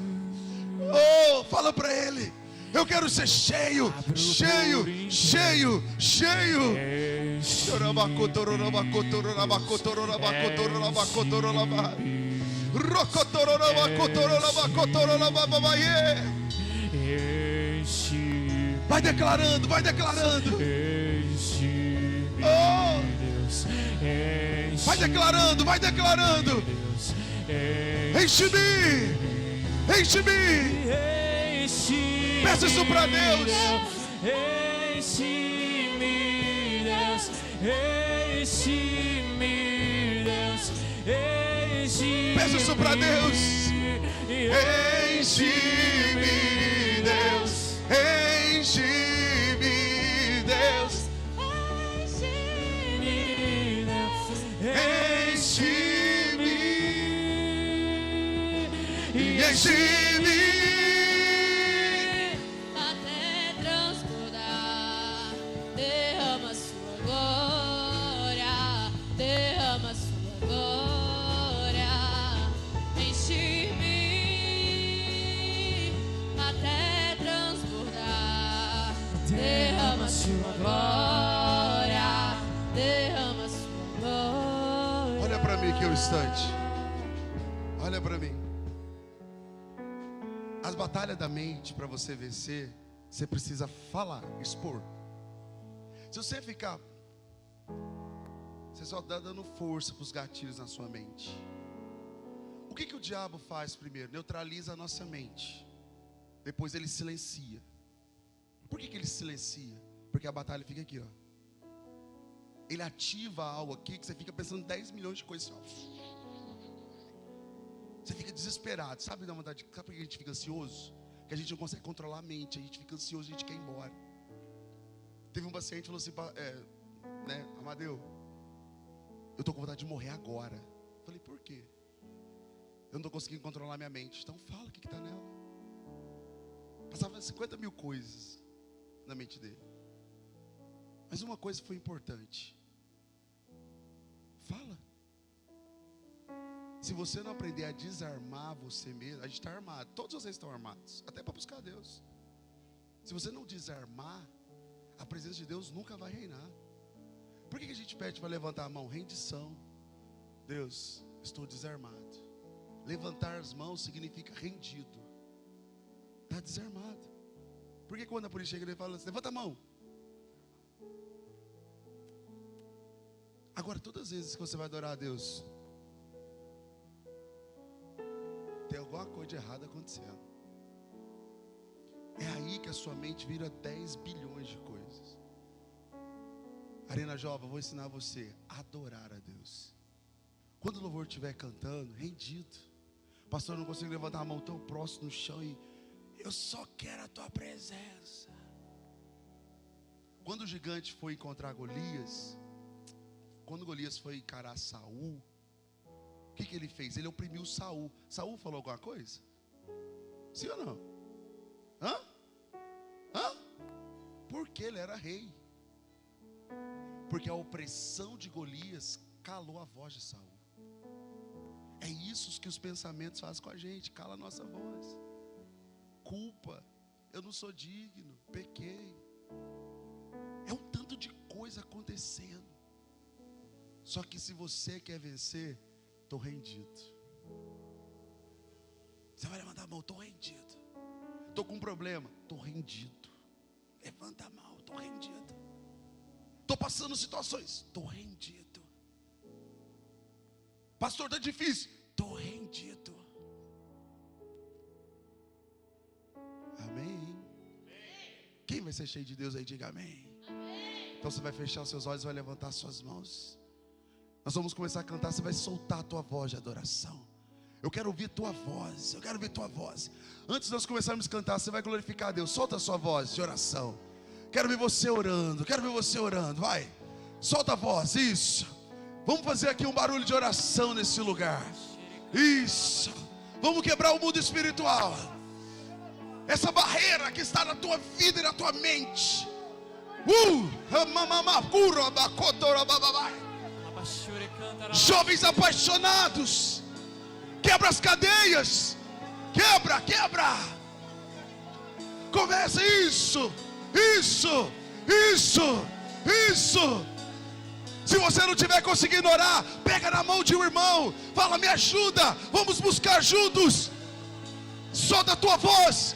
Oh, fala para Ele: eu quero ser cheio, cheio, cheio, cheio. Vai declarando, vai declarando. Enche-me, Oh! Deus. Enche-me, Vai declarando, vai declarando. Deus. Enche-me, enche-me. Enche-me, Peça isso pra Deus. Enche-me, Deus. Enche-me, Deus. Enche-me. Peça isso pra Deus. Enche-me, Deus. Enche-me, Deus. Enche-me e enche-me. Até transbordar, derrama sua glória, derrama sua glória, enche-me até transbordar, derrama sua glória, derrama sua glória. Olha pra mim aqui um instante. Olha pra mim. As batalhas da mente, para você vencer, você precisa falar, expor. Se você ficar, você só está dando força para os gatilhos na sua mente. O que o diabo faz primeiro? Neutraliza a nossa mente. Depois ele silencia. Por que ele silencia? Porque a batalha fica aqui, ó. Ele ativa algo aqui que você fica pensando 10 milhões de coisas. Você fica desesperado. Sabe da vontade? Sabe por que a gente fica ansioso? Que a gente não consegue controlar a mente. A gente fica ansioso, a gente quer ir embora. Teve um paciente que falou assim, Amadeu, eu estou com vontade de morrer agora. Eu falei, por quê? Eu não estou conseguindo controlar minha mente. Então fala o que está nela. Passava 50 mil coisas na mente dele. Mas uma coisa foi importante. Fala. Se você não aprender a desarmar você mesmo, a gente está armado. Todos vocês estão armados, até para buscar Deus. Se você não desarmar, a presença de Deus nunca vai reinar. Por que a gente pede para levantar a mão? Rendição. Deus, estou desarmado. Levantar as mãos significa rendido. Está desarmado. Por que quando a polícia chega ele fala assim, levanta a mão? Agora, todas as vezes que você vai adorar a Deus, tem alguma coisa de errado acontecendo. É aí que a sua mente vira 10 bilhões de coisas. Arena Jovem, eu vou ensinar você a adorar a Deus. Quando o louvor estiver cantando, rendido. Pastor, eu não consigo levantar a mão tão próximo no chão e eu só quero a tua presença. Quando o gigante foi encontrar Golias, quando Golias foi encarar Saul, o que ele fez? Ele oprimiu Saul. Saul falou alguma coisa? Sim ou não? Hã? Porque ele era rei. Porque a opressão de Golias calou a voz de Saul. É isso que os pensamentos fazem com a gente. Cala a nossa voz. Culpa. Eu não sou digno. Pequei. É um tanto de coisa acontecendo. Só que se você quer vencer, estou rendido. Você vai levantar a mão, estou rendido. Estou com um problema, estou rendido. Levanta a mão, estou rendido. Estou passando situações, estou rendido. Pastor, está difícil, estou rendido. Amém? Quem vai ser cheio de Deus aí, diga amém. Então você vai fechar os seus olhos e vai levantar as suas mãos. Nós vamos começar a cantar, você vai soltar a tua voz de adoração. Eu quero ouvir tua voz, eu quero ouvir tua voz. Antes de nós começarmos a cantar, você vai glorificar a Deus. Solta a sua voz de oração. Quero ver você orando, vai. Solta a voz, isso. Vamos fazer aqui um barulho de oração nesse lugar. Isso. Vamos quebrar o mundo espiritual. Essa barreira que está na tua vida e na tua mente. Jovens apaixonados, quebra as cadeias, quebra. Começa isso. Se você não estiver conseguindo orar, pega na mão de um irmão, fala, me ajuda, vamos buscar juntos. Solta a tua voz,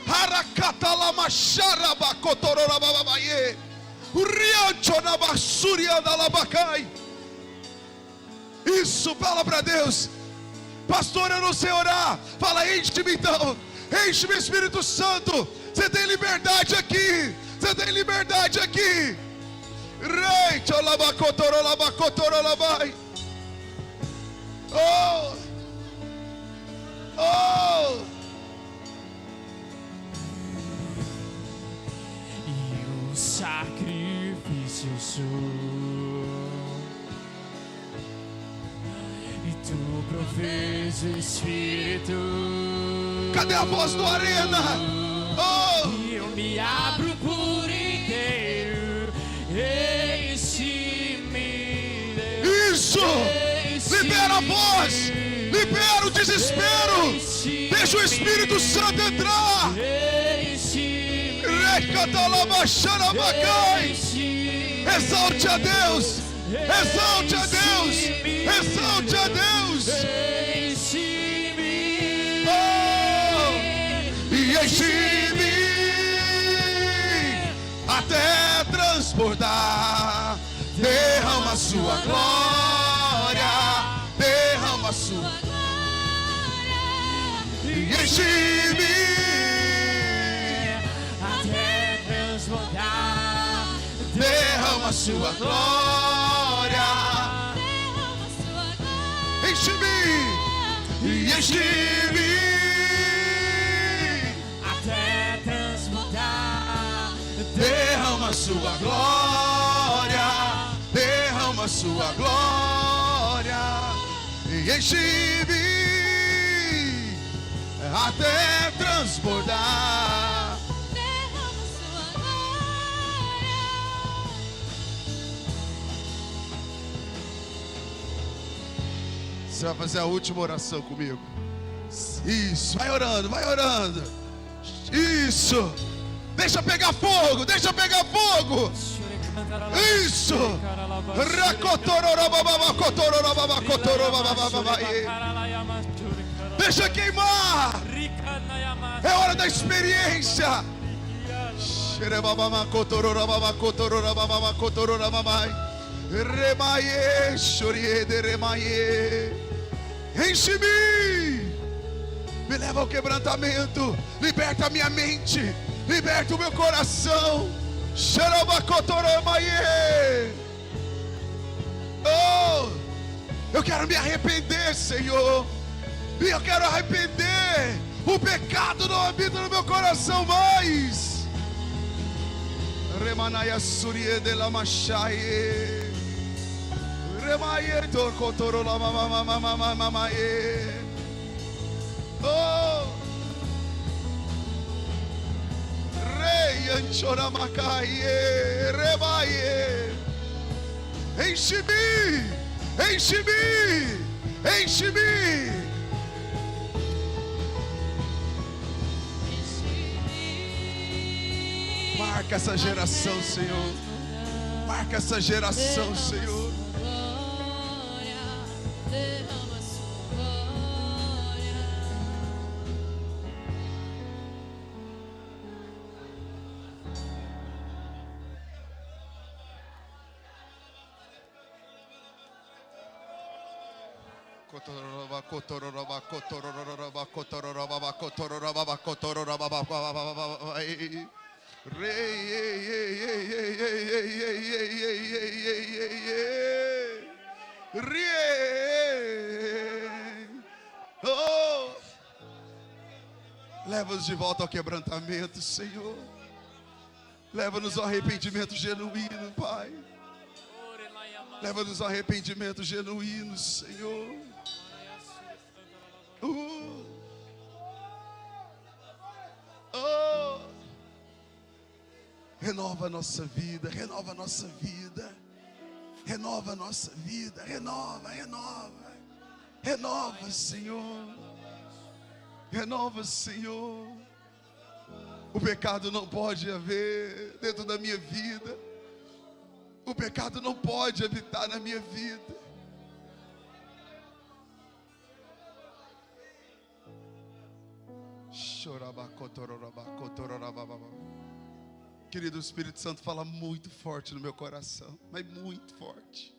Harakatalamacharabacotororababaiê. Urianchonabasuriandalabacai. Isso, fala para Deus. Pastor, eu não sei orar. Fala, enche-me então. Enche-me, Espírito Santo. Você tem liberdade aqui. Você tem liberdade aqui. Rei, tcholabacotorolabacotorolabai. Oh, oh. E o sacrifício sou, e tu provês o Espírito. Cadê a voz do Arena? Oh. E eu me abro por inteiro. Enche-me, Deus. Isso! Libera a voz! Libera o desespero! Deixa o Espírito Santo entrar! Exalte a Deus! Exalte a Deus! Exalte a Deus! Oh! E enche-me até transbordar. Derrama a sua glória, derrama a sua glória, e enche-me até transbordar. derrama a sua glória, derrama sua glória. enche-me e enche-me Até transbordar. derrama a sua glória, derrama a sua glória, e enche-me até transbordar. Derrama sua glória. Você vai fazer a última oração comigo. Isso, vai orando, vai orando. Isso. Deixa pegar fogo, deixa pegar fogo. Isso. Deixa queimar. É hora da experiência. Enche-me. Me leva ao quebrantamento. Liberta a minha mente. Liberta o meu coração. Oh, eu quero me arrepender, Senhor. E eu quero arrepender. O pecado não habita no meu coração mais. Remanaya surie de la machaye. Remaye torcotoro la mamaye. Oh, Rei anchoramacaie, rebaie. Enche-me, enche-me, enche-me. Marca essa geração, Senhor. Marca essa geração, Senhor. Derrama sua glória. Oh, leva-nos de volta ao quebrantamento, Senhor. Leva-nos ao arrependimento genuíno, Pai. Leva-nos ao arrependimento genuíno, Senhor. Oh, renova a nossa vida, renova a nossa vida, renova a nossa vida, renova, Senhor, renova, Senhor. O pecado não pode haver dentro da minha vida, o pecado não pode habitar na minha vida. Querido, o Espírito Santo fala muito forte no meu coração, mas muito forte.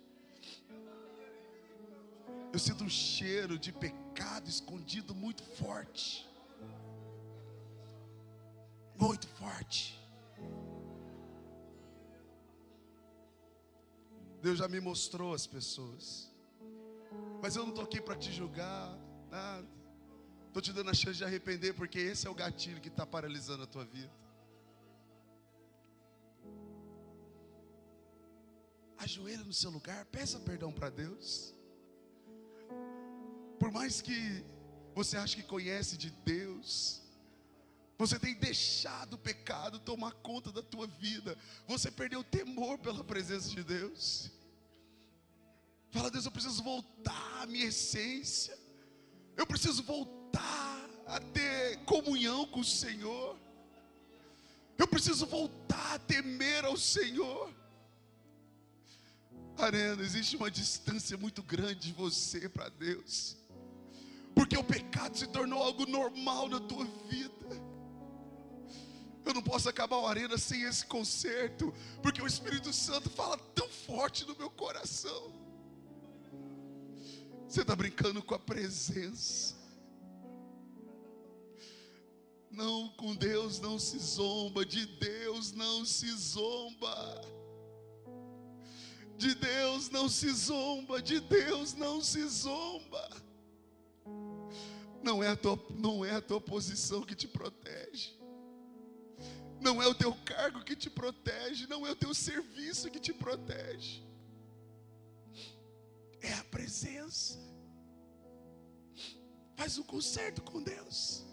Eu sinto um cheiro de pecado escondido muito forte. Muito forte. Deus já me mostrou as pessoas. Mas eu não estou aqui para te julgar, nada. Estou te dando a chance de arrepender, porque esse é o gatilho que está paralisando a tua vida. Ajoelha no seu lugar, peça perdão para Deus. Por mais que você ache que conhece de Deus, você tem deixado o pecado tomar conta da tua vida. Você perdeu o temor pela presença de Deus. Fala: Deus, eu preciso voltar à minha essência. Eu preciso voltar a ter comunhão com o Senhor. Eu preciso voltar a temer ao Senhor. Arena, existe uma distância muito grande de você para Deus, porque o pecado se tornou algo normal na tua vida. Eu não posso acabar o Arena sem esse concerto, porque o Espírito Santo fala tão forte no meu coração. Você está brincando com a presença. Não, com Deus não se zomba, de Deus não se zomba. De Deus não se zomba, de Deus não se zomba. Não é a tua posição que te protege. Não é o teu cargo que te protege, não é o teu serviço que te protege. É a presença. Faz um concerto com Deus.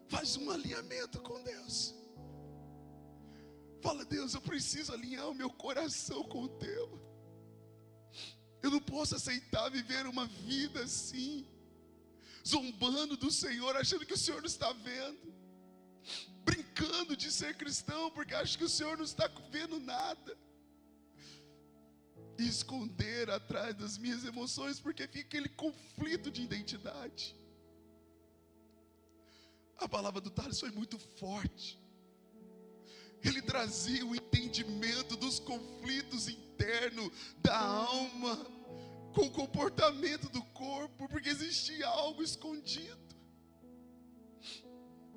Faz um alinhamento com Deus. Fala: Deus, eu preciso alinhar o meu coração com o teu. Eu não posso aceitar viver uma vida assim, zombando do Senhor, achando que o Senhor não está vendo, brincando de ser cristão, porque acho que o Senhor não está vendo nada, e esconder atrás das minhas emoções, porque fica aquele conflito de identidade. A palavra do Thales foi muito forte. Ele trazia o entendimento dos conflitos internos da alma com o comportamento do corpo, porque existia algo escondido.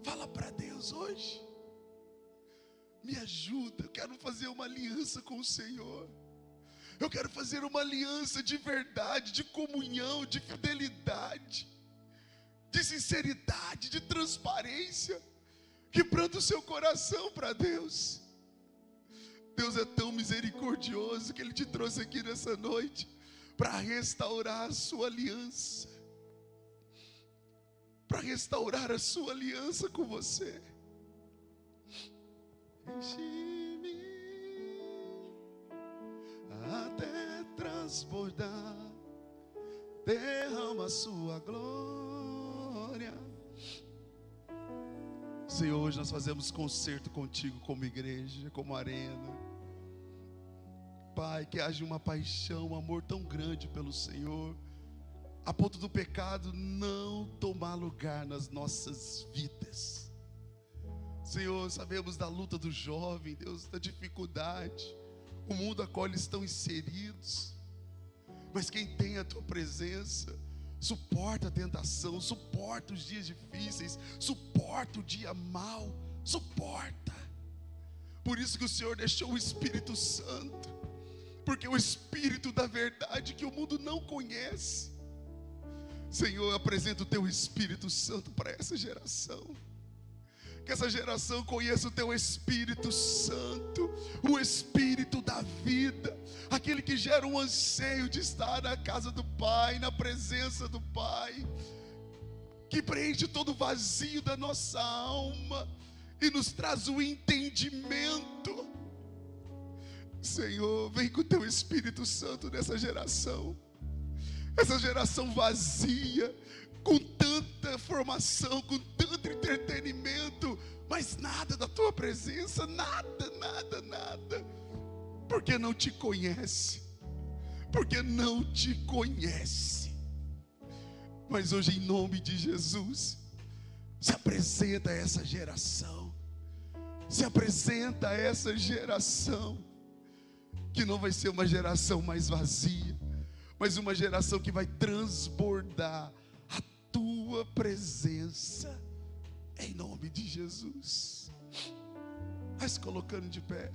Fala para Deus hoje: me ajuda, eu quero fazer uma aliança com o Senhor. Eu quero fazer uma aliança de verdade, de comunhão, de fidelidade, de sinceridade, de transparência. Quebrando o seu coração para Deus. Deus é tão misericordioso que Ele te trouxe aqui nessa noite para restaurar a sua aliança, para restaurar a sua aliança com você. Enche-me até transbordar, derrama a sua glória. Senhor, hoje nós fazemos concerto contigo como igreja, como Arena. Pai, que haja uma paixão, um amor tão grande pelo Senhor, a ponto do pecado não tomar lugar nas nossas vidas. Senhor, sabemos da luta do jovem, Deus, da dificuldade, o mundo a qual eles estão inseridos. Mas quem tem a tua presença suporta a tentação, suporta os dias difíceis, suporta o dia mau, suporta. Por isso que o Senhor deixou o Espírito Santo, porque o Espírito da verdade que o mundo não conhece. Senhor, eu apresento o teu Espírito Santo para essa geração. Que essa geração conheça o teu Espírito Santo, o Espírito da vida, aquele que gera um anseio de estar na casa do Pai, na presença do Pai, que preenche todo o vazio da nossa alma e nos traz o entendimento. Senhor, vem com o teu Espírito Santo nessa geração, essa geração vazia, com tanta formação, com tanto entretenimento, mas nada da tua presença, nada, nada, nada, porque não te conhece, porque não te conhece. Mas hoje, em nome de Jesus, Se apresenta a essa geração. Se apresenta a essa geração. Que não vai ser uma geração mais vazia, mas uma geração que vai transbordar a tua presença. Em nome de Jesus. Vai se colocando de pé.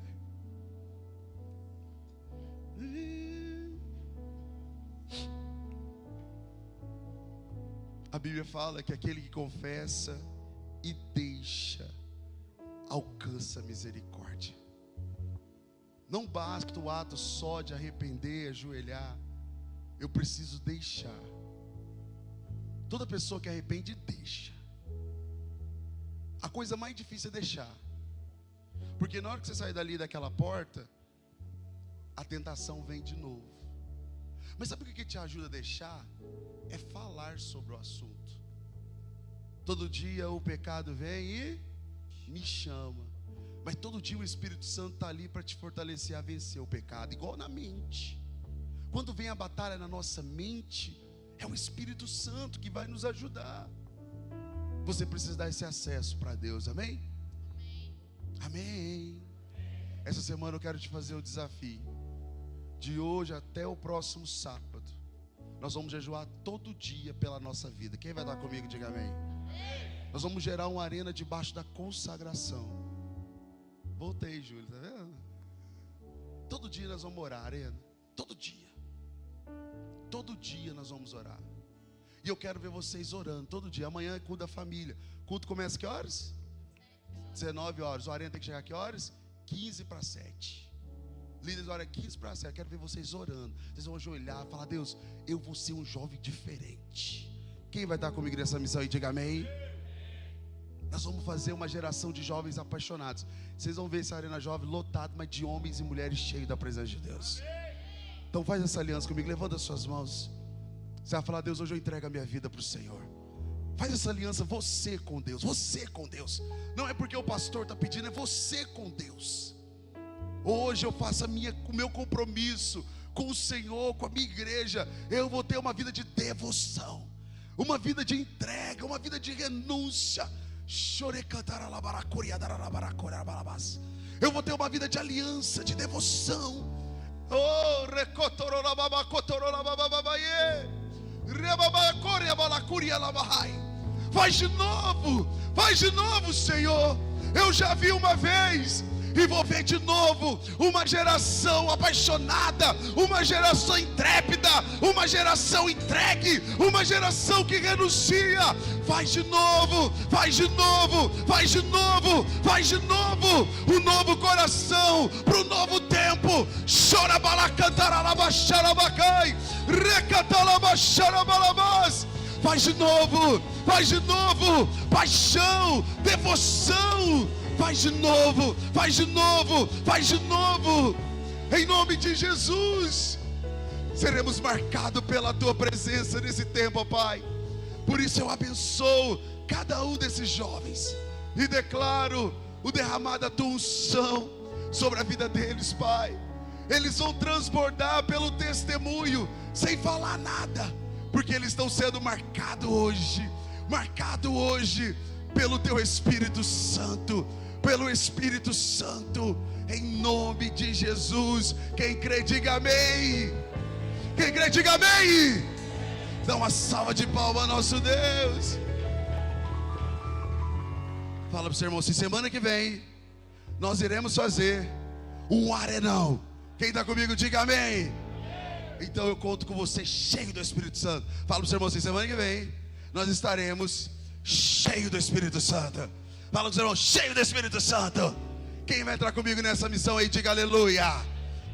A Bíblia fala que aquele que confessa e deixa alcança misericórdia. Não basta o ato só de arrepender, ajoelhar. Eu preciso deixar. Toda pessoa que arrepende, deixa. A coisa mais difícil é deixar. Porque na hora que você sair dali daquela porta, a tentação vem de novo. Mas sabe o que te ajuda a deixar? É falar sobre o assunto. Todo dia o pecado vem e me chama. Mas todo dia o Espírito Santo está ali para te fortalecer a vencer o pecado. Igual na mente. Quando vem a batalha na nossa mente, é o Espírito Santo que vai nos ajudar. Você precisa dar esse acesso para Deus, amém? Amém. Essa semana eu quero te fazer o desafio. De hoje até o próximo sábado, nós vamos jejuar todo dia pela nossa vida. Quem vai estar comigo, diga amém. Nós vamos gerar uma arena debaixo da consagração. Voltei, Júlio, tá vendo? Todo dia nós vamos orar, arena. Todo dia. Todo dia nós vamos orar. E eu quero ver vocês orando todo dia. Amanhã é culto da família. Culto começa que horas? 19 horas. O arena tem que chegar que horas? 15 para 7. Líderes, olha, 15 para 7. Eu quero ver vocês orando. Vocês vão ajoelhar e falar: Deus, eu vou ser um jovem diferente. Quem vai estar comigo nessa missão aí? Diga amém. Nós vamos fazer uma geração de jovens apaixonados. Vocês vão ver essa arena jovem lotada, mas de homens e mulheres cheios da presença de Deus. Então faz essa aliança comigo. Levanta as suas mãos. Você vai falar: Deus, hoje eu entrego a minha vida para o Senhor. Faz essa aliança, você com Deus. Você com Deus. Não é porque o pastor está pedindo, é você com Deus. Hoje eu faço o meu compromisso com o Senhor, com a minha igreja. Eu vou ter uma vida de devoção, uma vida de entrega, uma vida de renúncia. Eu vou ter uma vida de aliança, de devoção. Faz de novo, Senhor. Eu já vi uma vez e vou ver de novo uma geração apaixonada, uma geração intrépida, uma geração entregue, uma geração que renuncia. Faz de novo, faz de novo, faz de novo, faz de novo. Um novo coração para o novo tempo. Chora balacantaralabaxarabacai, recatalabacharabalamas. Faz de novo, paixão, devoção. Faz de novo, faz de novo, faz de novo. Em nome de Jesus, seremos marcados pela tua presença nesse tempo, ó Pai. Por isso eu abençoo cada um desses jovens e declaro o derramar da tua unção sobre a vida deles, Pai. Eles vão transbordar pelo testemunho, sem falar nada, porque eles estão sendo marcados hoje pelo teu Espírito Santo. Pelo Espírito Santo, em nome de Jesus. Quem crê, diga amém. Quem crê, diga amém. Dá uma salva de palmas ao nosso Deus. Fala para o seu irmão, se semana que vem nós iremos fazer um arenão. Quem está comigo, diga amém. Então eu conto com você cheio do Espírito Santo. Fala para o seu irmão, se semana que vem nós estaremos cheio do Espírito Santo. Fala com os irmãos, cheio do Espírito Santo. Quem vai entrar comigo nessa missão aí, diga aleluia.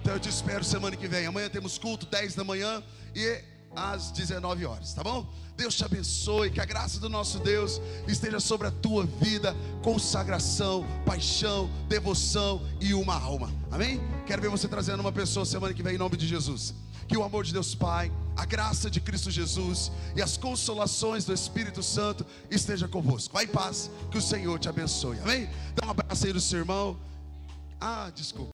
Então eu te espero semana que vem. Amanhã temos culto 10 da manhã e às 19 horas, tá bom? Deus te abençoe, que a graça do nosso Deus esteja sobre a tua vida. Consagração, paixão, devoção e uma alma, amém? Quero ver você trazendo uma pessoa semana que vem em nome de Jesus. Que o amor de Deus Pai, a graça de Cristo Jesus e as consolações do Espírito Santo esteja convosco. Vai em paz, que o Senhor te abençoe, amém? Dá um abraço aí do seu irmão. Desculpa.